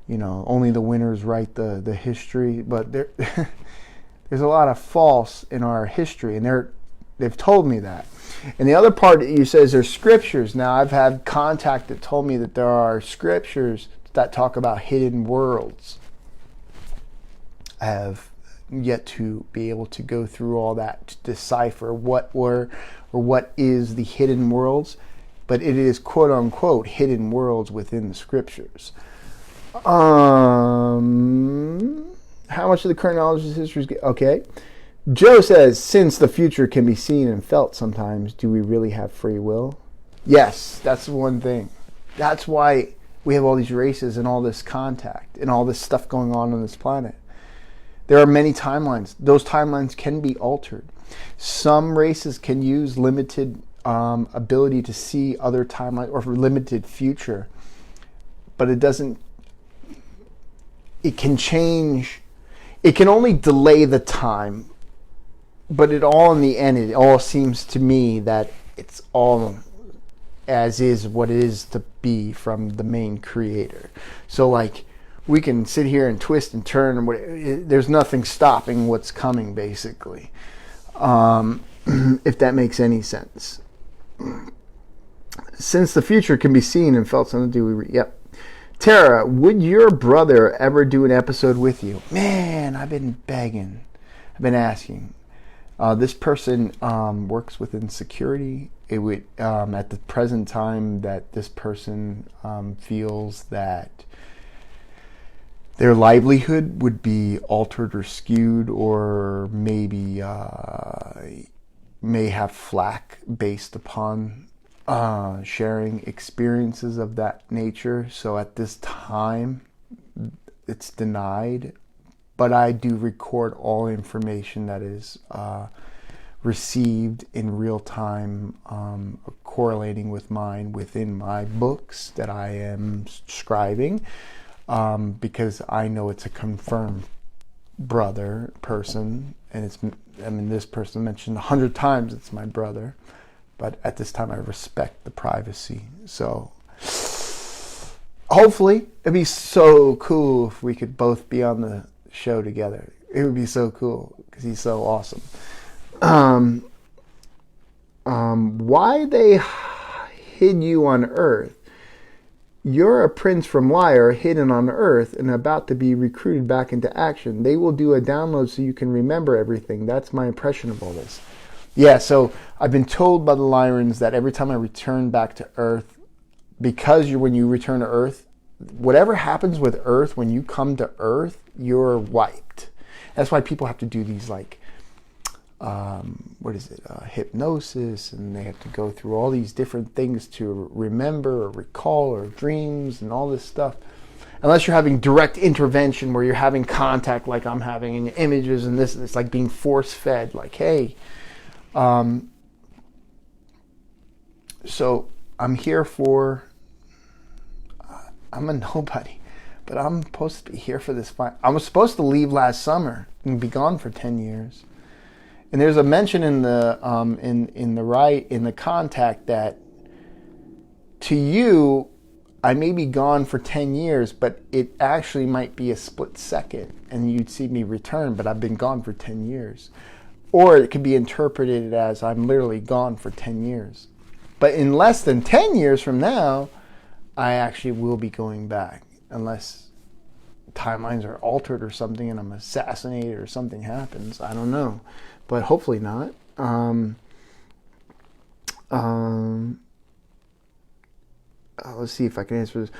S1: only the winners write the history. But there's a lot of false in our history, and they've told me that. And the other part that you says there's scriptures. Now, I've had Contact that told me that there are scriptures that talk about hidden worlds. I have yet to be able to go through all that to decipher what is the hidden worlds, but it is quote unquote hidden worlds within the scriptures. How much of the current knowledge of history is okay? Joe says, since the future can be seen and felt sometimes, do we really have free will? Yes, that's one thing. That's why we have all these races and all this contact and all this stuff going on this planet. There are many timelines. Those timelines can be altered. Some races can use limited ability to see other timelines or limited future, but it doesn't. It can change. It can only delay the time, but it all in the end, it all seems to me that it's all as is what it is to be from the main creator. So like we can sit here and twist and turn, and there's nothing stopping what's coming, basically. If that makes any sense. Since the future can be seen and felt, something do we? Yep. Tara, would your brother ever do an episode with you? Man, I've been begging. I've been asking. This person works within security. It would, at the present time that this person feels that their livelihood would be altered or skewed, or maybe may have flack based upon sharing experiences of that nature. So at this time, it's denied. But I do record all information that is received in real time, correlating with mine within my books that I am scribing, because I know it's a confirmed brother person, and this person mentioned 100 times it's my brother, but at this time I respect the privacy. So hopefully it'd be so cool if we could both be on the show together. It would be so cool because he's so awesome. Why they hid you on Earth? You're a prince from Lyre, hidden on Earth and about to be recruited back into action. They will do a download so you can remember everything. That's my impression of all this. Yeah, so I've been told by the Lyrans that every time I return back to Earth, because when you return to Earth, whatever happens with Earth, when you come to Earth, you're wiped. That's why people have to do these hypnosis, and they have to go through all these different things to remember or recall or dreams and all this stuff. Unless you're having direct intervention where you're having contact like I'm having in images and this, it's like being force-fed, like, hey. So I'm here for... I'm a nobody, but I'm supposed to be here for this fight. I was supposed to leave last summer and be gone for 10 years. And there's a mention in the in the contact that to you, I may be gone for 10 years, but it actually might be a split second and you'd see me return, but I've been gone for 10 years. Or it could be interpreted as I'm literally gone for 10 years. But in less than 10 years from now, I actually will be going back, unless timelines are altered or something and I'm assassinated or something happens. I don't know, but hopefully not. Let's see if I can answer this.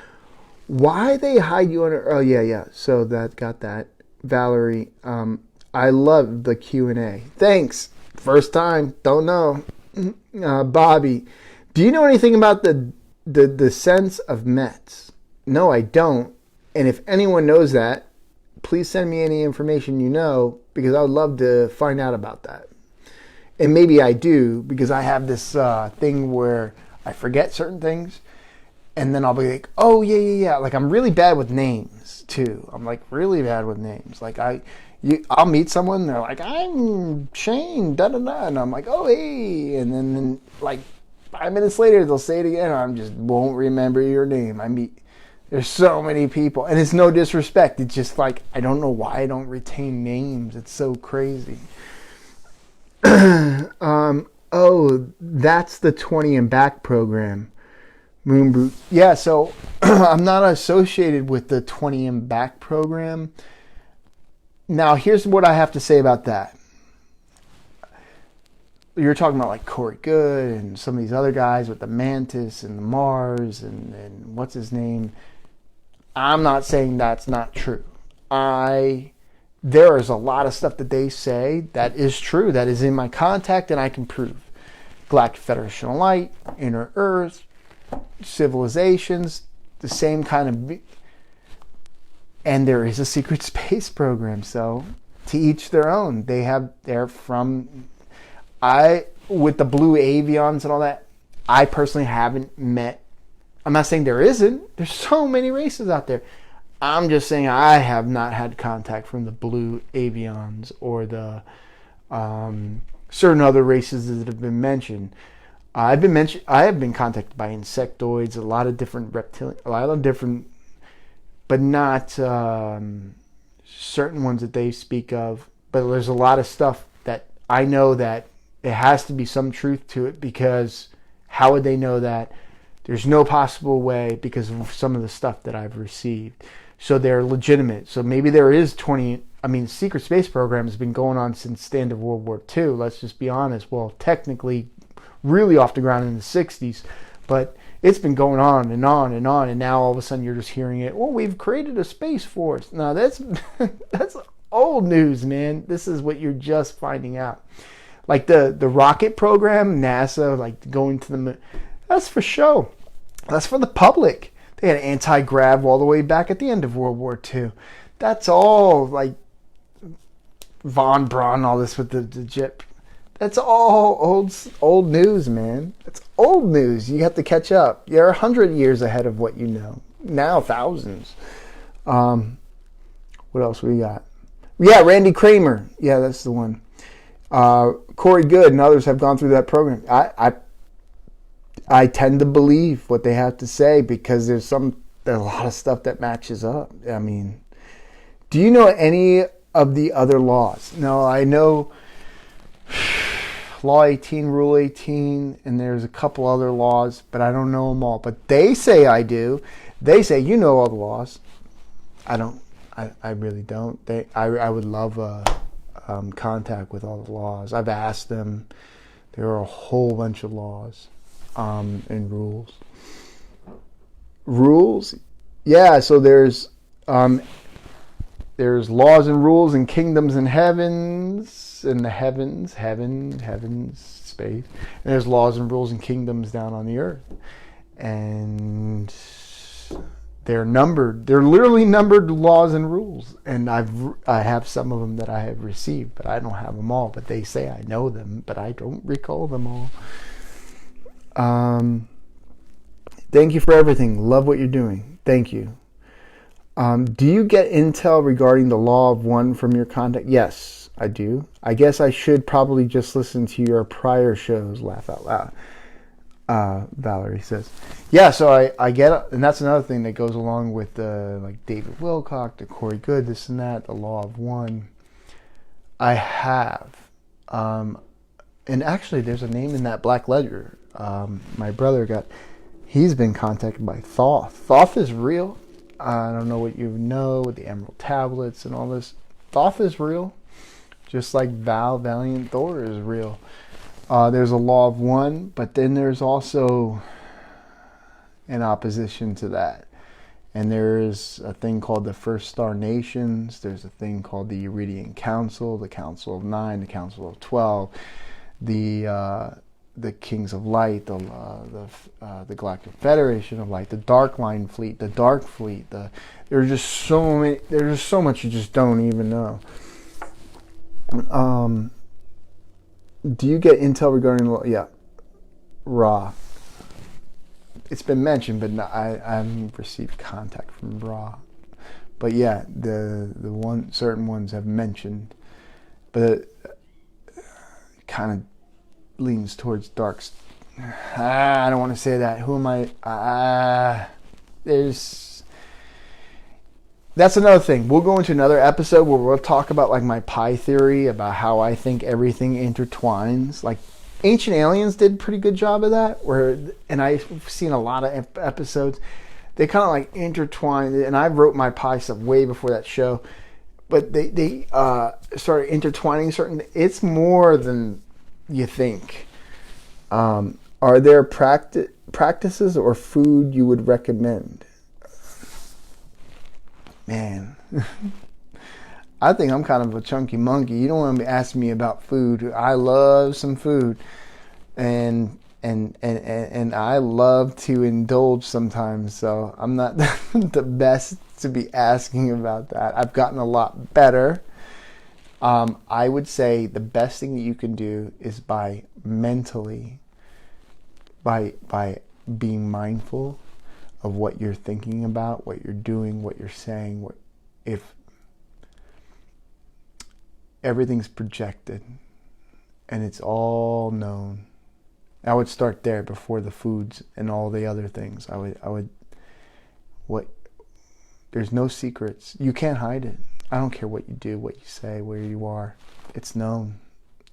S1: Why they hide you under? Oh yeah. So got that. Valerie, I love the Q&A. Thanks. First time. Don't know. Bobby, do you know anything about the sense of Mets? No, I don't. And if anyone knows that, please send me any information you know, because I would love to find out about that. And maybe I do, because I have this thing where I forget certain things, and then I'll be like, oh, yeah. Like, I'm really bad with names, too. I'm, like, really bad with names. Like, I'll meet someone, and they're like, I'm Shane, da-da-da. And I'm like, oh, hey. And then like, 5 minutes later, they'll say it again, and I just won't remember your name. There's so many people, and it's no disrespect. It's just like, I don't know why I don't retain names. It's so crazy. Oh, that's the 20 and back program. Moonboot. Yeah, so I'm not associated with the 20 and back program. Now, here's what I have to say about that. You're talking about like Corey Good and some of these other guys with the Mantis and the Mars and what's his name. I'm not saying that's not true. There is a lot of stuff that they say that is true, that is in my contact, and I can prove. Galactic Federation of Light, Inner Earth, civilizations, the same kind of... And there is a secret space program, so to each their own. They're from... with the blue avians and all that, I personally haven't met. I'm not saying there isn't. There's so many races out there. I'm just saying I have not had contact from the blue avians or the certain other races that have been mentioned. I have been contacted by insectoids, a lot of different reptilian, a lot of different, but not certain ones that they speak of. But there's a lot of stuff that I know that it has to be some truth to it, because how would they know that? There's no possible way, because of some of the stuff that I've received. So they're legitimate. So maybe there is secret space program has been going on since the end of World War II. Let's just be honest. Well, technically, really off the ground in the 60s. But it's been going on and on and on. And now all of a sudden you're just hearing it. Well, we've created a space force. No, that's old news, man. This is what you're just finding out. Like the rocket program, NASA, like going to the moon. That's for show. That's for the public. They had anti-grav all the way back at the end of World War II. That's all like von Braun, all this with the jet. That's all old news, man. That's old news. You have to catch up. You're 100 years ahead of what you know. Now, thousands. What else we got? Yeah, Randy Kramer. Yeah, that's the one. Corey Good and others have gone through that program. I tend to believe what they have to say, because there's a lot of stuff that matches up. I mean, do you know any of the other laws? No, I know Law 18, Rule 18, and there's a couple other laws, but I don't know them all. But they say I do. They say you know all the laws. I don't. I really don't. I would love contact with all the laws. I've asked them. There are a whole bunch of laws. And rules. Rules? Yeah, so there's laws and rules and kingdoms and heavens, in the heavens, space. And there's laws and rules and kingdoms down on the earth. And they're numbered. They're literally numbered laws and rules. And I have some of them that I have received, but I don't have them all. But they say I know them, but I don't recall them all. Thank you for everything. Love what you're doing. Thank you. Do you get intel regarding the law of one from your contact? Yes, I do. I guess I should probably just listen to your prior shows. Laugh out loud. Valerie says, yeah, so I get it. And that's another thing that goes along with like David Wilcock, the Corey Good, this and that, the law of one. I have. And actually, there's a name in that Black Ledger. My brother he's been contacted by Thoth. Thoth is real. I don't know what you know with the Emerald Tablets and all this. Thoth is real. Just like Valiant Thor is real. There's a law of one, but then there's also an opposition to that. And there's a thing called the First Star Nations. There's a thing called the Uridian Council, the Council of 9, the Council of 12, the Kings of Light, the Galactic Federation of Light, the Dark Line Fleet, the Dark Fleet. There's just so many. There's just so much you just don't even know. Do you get intel regarding? Yeah, Ra. It's been mentioned, but I haven't received contact from Ra. But yeah, the certain ones have mentioned, but it kind of leans towards darks. I don't want to say that. Who am I? That's another thing. We'll go into another episode where we'll talk about like my pi theory, about how I think everything intertwines. Like Ancient Aliens did a pretty good job of that, and I've seen a lot of episodes. They kind of like intertwine, and I wrote my pi stuff way before that show, but they started intertwining certain. It's more than you think. Are there practices or food you would recommend? Man, I think I'm kind of a chunky monkey. You don't want to ask me about food. I love some food, and I love to indulge sometimes. So I'm not the best to be asking about that. I've gotten a lot better. I would say the best thing that you can do is by mentally, by being mindful of what you're thinking about, what you're doing, what you're saying. If everything's projected and it's all known, I would start there before the foods and all the other things. There's no secrets. You can't hide it. I don't care what you do, what you say, where you are. It's known.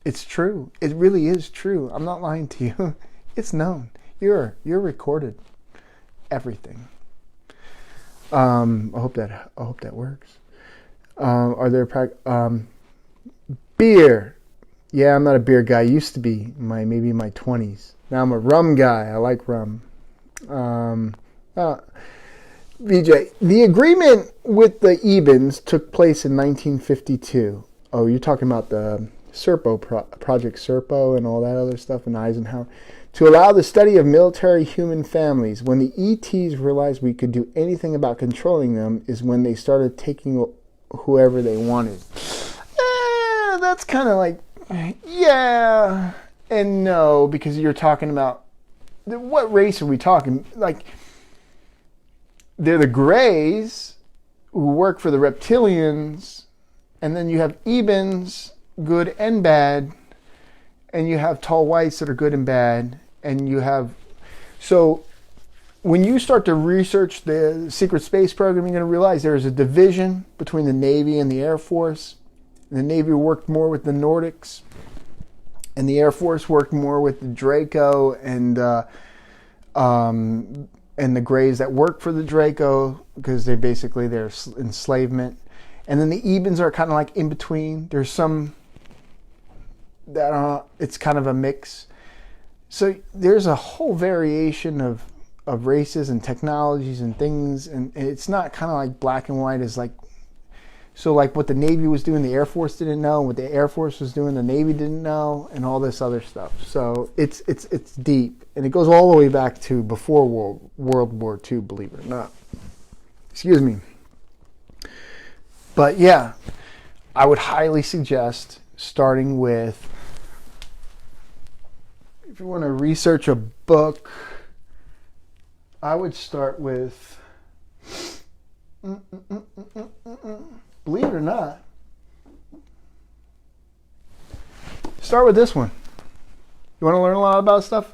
S1: It's true. It really is true. I'm not lying to you. It's known. You're recorded. Everything. I hope that works. Are there beer? Yeah, I'm not a beer guy. I used to be maybe in my 20s. Now I'm a rum guy. I like rum. VJ, the agreement with the Ebens took place in 1952. Oh, you're talking about the Serpo Project Serpo and all that other stuff in Eisenhower. To allow the study of military human families. When the ETs realized we could do anything about controlling them is when they started taking whoever they wanted. That's kind of like, yeah and no, because you're talking about, what race are we talking? Like, they're the Greys who work for the reptilians, and then you have Ebens, good and bad, and you have tall whites that are good and bad, and you have... So when you start to research the secret space program, you're going to realize there's a division between the Navy and the Air Force. The Navy worked more with the Nordics, and the Air Force worked more with the Draco and the Greys that work for the Draco, because they're basically their enslavement. And then the Ebens are kind of like in between. There's some that it's kind of a mix. So there's a whole variation of races and technologies and things, and it's not kind of like black and white. It's like, so like what the Navy was doing, the Air Force didn't know. What the Air Force was doing, the Navy didn't know, and all this other stuff. So it's deep, and it goes all the way back to before World War II, believe it or not. Excuse me. But yeah, I would highly suggest starting with, if you want to research a book, I would start with, believe it or not, start with this one. You want to learn a lot about stuff?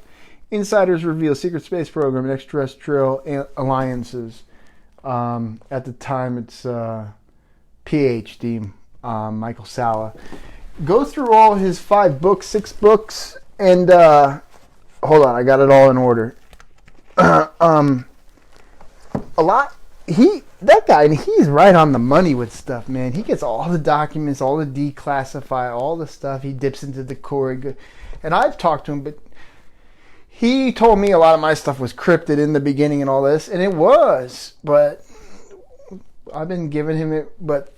S1: Insiders reveal secret space program and extraterrestrial alliances. At the time, it's PhD Michael Salla. Go through all his 6 books, and hold on, I got it all in order. That guy, and he's right on the money with stuff, man. He gets all the documents, all the declassified, all the stuff. He dips into the core. And I've talked to him, but he told me a lot of my stuff was cryptid in the beginning and all this, and it was. But I've been giving him it, but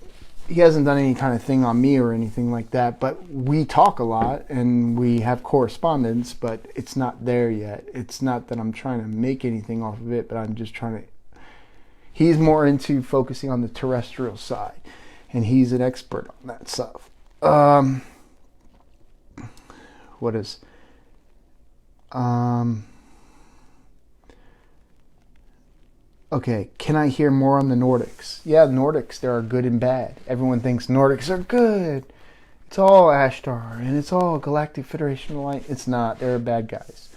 S1: he hasn't done any kind of thing on me or anything like that. But we talk a lot, and we have correspondence, but it's not there yet. It's not that I'm trying to make anything off of it, but I'm just trying to... He's more into focusing on the terrestrial side, and he's an expert on that stuff. Okay, can I hear more on the Nordics? Yeah, the Nordics, they are good and bad. Everyone thinks Nordics are good. It's all Ashtar, and it's all Galactic Federation Alliance. It's not. They're bad guys.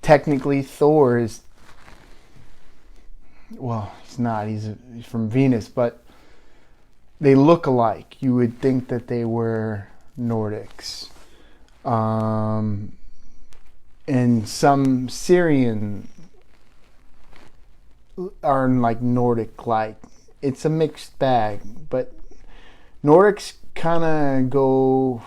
S1: Technically, Thor is... Well, he's not. He's from Venus, but they look alike. You would think that they were Nordics. And some Syrian are like Nordic-like. It's a mixed bag, but Nordics kind of go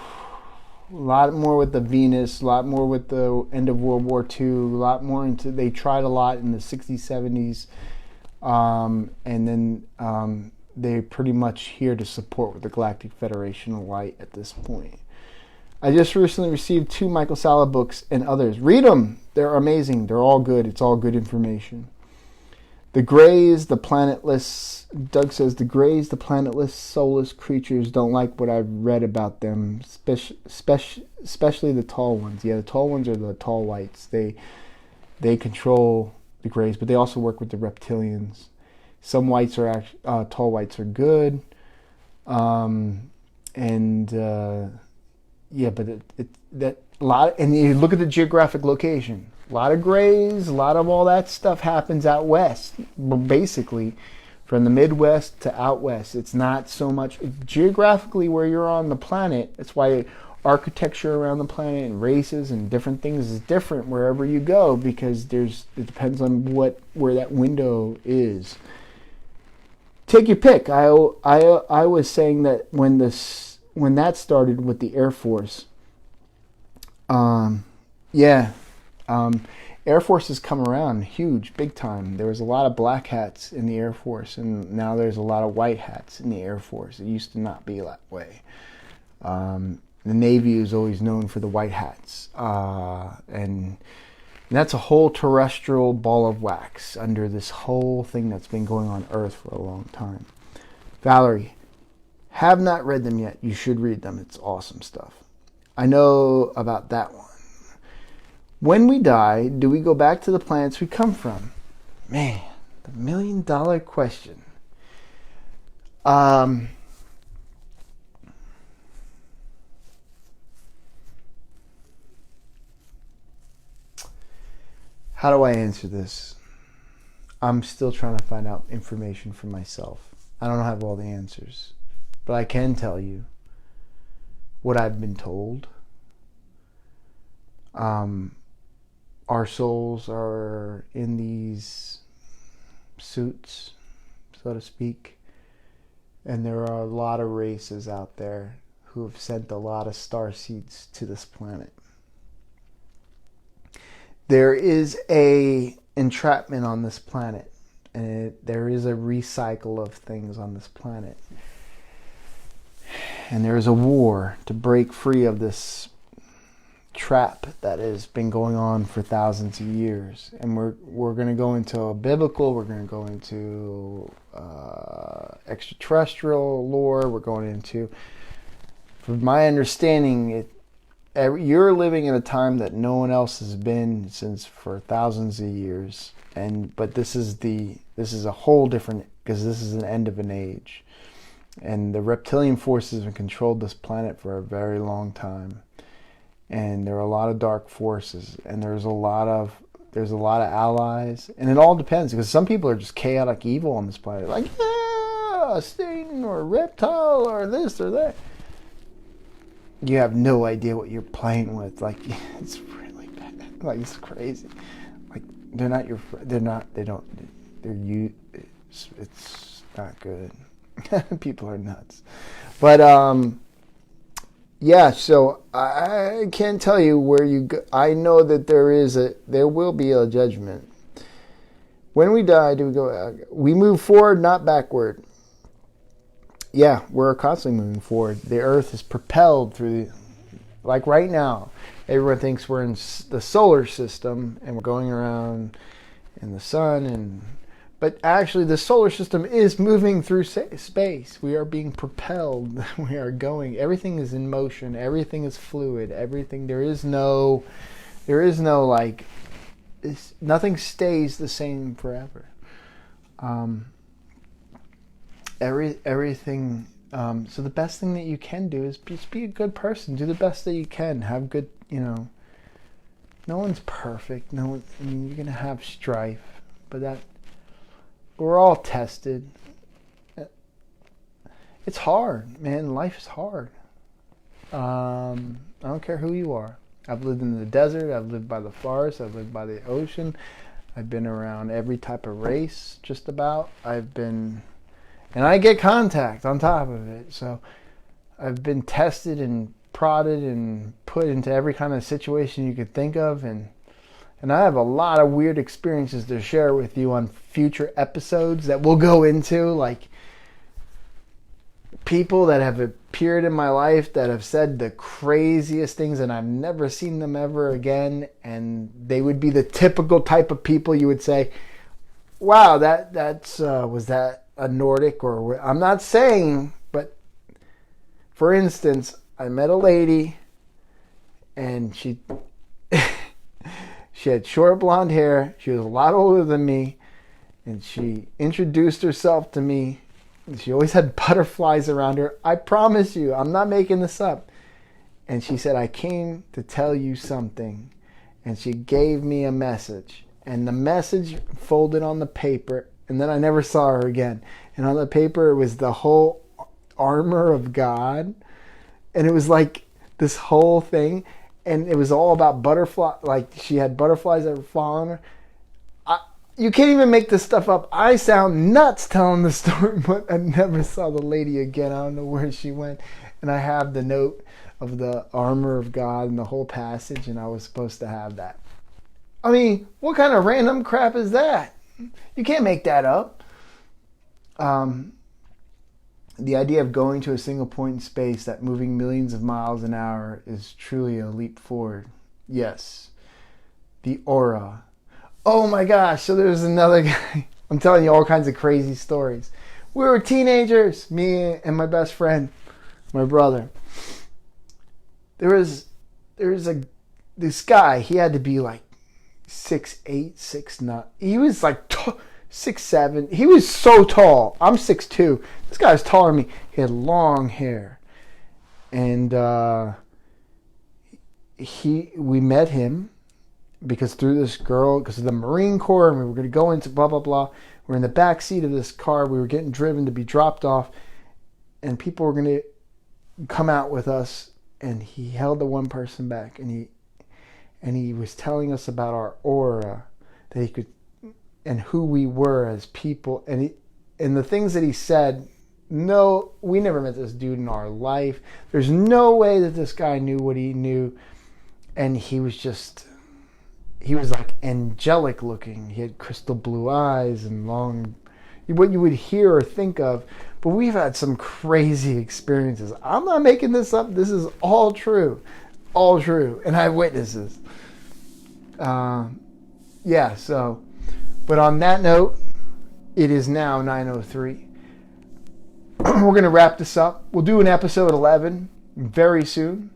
S1: a lot more with the Venus, a lot more with the end of World War II, a lot more into... They tried a lot in the 60s, 70s, and then they're pretty much here to support with the Galactic Federation of Light at this point. I just recently received 2 Michael Salla books and others. Read them. They're amazing. They're all good. It's all good information. The Greys, the planetless, Doug says, the Greys, the planetless, soulless creatures don't like what I've read about them, especially the tall ones. Yeah, the tall ones are the tall whites. They control the Greys, but they also work with the reptilians. Some whites are tall whites are good, yeah, but that a lot. And you look at the geographic location. A lot of Greys, a lot of all that stuff happens out west. Basically, from the Midwest to out west. It's not so much geographically where you're on the planet. That's why architecture around the planet and races and different things is different wherever you go, because it depends on where that window is. Take your pick. I was saying that when that started with the Air Force, Air Force has come around huge, big time. There was a lot of black hats in the Air Force, and now there's a lot of white hats in the Air Force. It used to not be that way. The Navy is always known for the white hats, and that's a whole terrestrial ball of wax under this whole thing that's been going on Earth for a long time. Valerie, have not read them yet. You should read them. It's awesome stuff. I know about that one. When we die, do we go back to the planets we come from? Man, the $1 million question. How do I answer this? I'm still trying to find out information for myself. I don't have all the answers, but I can tell you what I've been told. Our souls are in these suits, so to speak, and there are a lot of races out there who have sent a lot of starseeds to this planet. There is a entrapment on this planet, and there is a recycle of things on this planet, and there is a war to break free of this trap that has been going on for thousands of years. And we're going to go into a biblical, we're going to go into extraterrestrial lore, we're going into, from my understanding, you're living in a time that no one else has been since for thousands of years, but this is a whole different, because this is an end of an age, and the reptilian forces have controlled this planet for a very long time. And there are a lot of dark forces, and there's a lot of allies, and it all depends, because some people are just chaotic evil on this planet, like Satan or reptile or this or that. You have no idea what you're playing with. Like, it's really bad. Like, it's crazy. Like, they're not your. They're not. They don't. They're you. It's not good. People are nuts, but yeah, so I can't tell you where you go. I know that there will be a judgment. When we die, we move forward, not backward. Yeah, we're constantly moving forward. The Earth is propelled through, like right now, everyone thinks we're in the solar system and we're going around in the sun, but actually the solar system is moving through space. We are being propelled. We are going. Everything is in motion. Everything is fluid. Everything. There is no like, nothing stays the same forever. Everything. So the best thing that you can do is just be a good person. Do the best that you can. Have good. No one's perfect. No one. I mean, you're gonna have strife, but we're all tested. It's hard, man. Life is hard. I don't care who you are. I've lived in the desert. I've lived by the forest. I've lived by the ocean. I've been around every type of race, just about. And I get contact on top of it. So I've been tested and prodded and put into every kind of situation you could think of. And I have a lot of weird experiences to share with you on future episodes that we'll go into, like people that have appeared in my life that have said the craziest things, and I've never seen them ever again. And they would be the typical type of people you would say, wow, that's was that a Nordic or I'm not saying, but for instance, I met a lady and she she had short blonde hair. She was a lot older than me, and she introduced herself to me. She always had butterflies around her. I promise you, I'm not making this up. And she said, I came to tell you something. And she gave me a message. And the message folded on the paper, and then I never saw her again. And on the paper, it was the whole armor of God. And it was like this whole thing. And it was all about butterfly. Like she had butterflies that were following her. You can't even make this stuff up. I sound nuts telling the story, but I never saw the lady again. I don't know where she went. And I have the note of the armor of God and the whole passage, and I was supposed to have that. I mean, what kind of random crap is that? You can't make that up. The idea of going to a single point in space that moving millions of miles an hour is truly a leap forward. Yes. The aura. Oh my gosh, so there's another guy. I'm telling you all kinds of crazy stories. We were teenagers, me and my best friend, my brother. This guy, he had to be like 6'8", 6'9". He was like 6'7". He was so tall. I'm 6'2". This guy was taller than me. He had long hair. And we met him because through this girl, because of the Marine Corps, and we were going to go into blah, blah, blah. We're in the back seat of this car. We were getting driven to be dropped off. And people were going to come out with us. And he held the one person back. And he was telling us about our aura, that he could, and who we were as people. And the things that he said, no, we never met this dude in our life. There's no way that this guy knew what he knew. And he was like angelic looking. He had crystal blue eyes and long, what you would hear or think of. But we've had some crazy experiences. I'm not making this up. This is all true. All true. And I have witnesses. But on that note, it is now 9:03. We're going to wrap this up. We'll do an episode 11 very soon.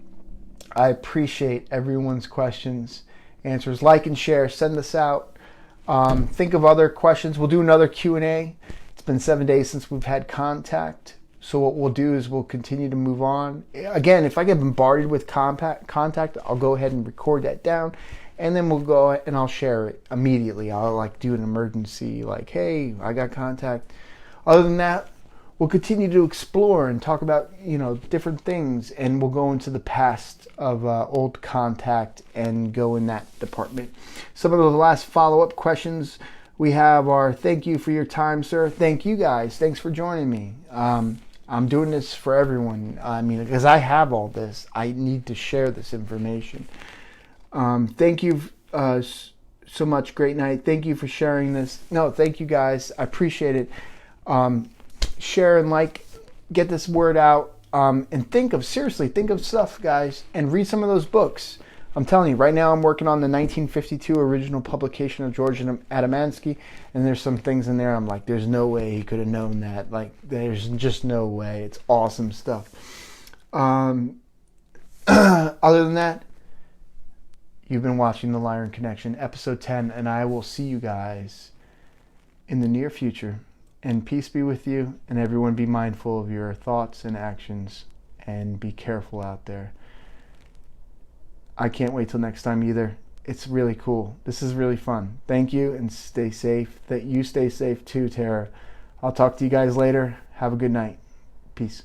S1: I appreciate everyone's questions, answers. Like and share. Send this out. Think of other questions. We'll do another Q&A. It's been 7 days since we've had contact. So what we'll do is we'll continue to move on. Again, if I get bombarded with contact, I'll go ahead and record that down. And then we'll go and I'll share it immediately. I'll do an emergency, hey, I got contact. Other than that, we'll continue to explore and talk about, different things. And we'll go into the past of old contact and go in that department. Some of the last follow-up questions we have are, thank you for your time, sir. Thank you guys. Thanks for joining me. I'm doing this for everyone. Because I have all this. I need to share this information. Thank you so much. Great night. Thank you for sharing this. No, thank you guys. I appreciate it. Share and get this word out. And think of stuff, guys, and read some of those books. I'm telling you, right now I'm working on the 1952 original publication of George Adamansky, and there's some things in there I'm like, there's no way he could have known that. There's just no way. It's awesome stuff. Other than that, you've been watching The Lyran Connection, episode 10, and I will see you guys in the near future. And peace be with you, and everyone be mindful of your thoughts and actions, and be careful out there. I can't wait till next time either. It's really cool. This is really fun. Thank you, and stay safe. That you stay safe too, Tara. I'll talk to you guys later. Have a good night. Peace.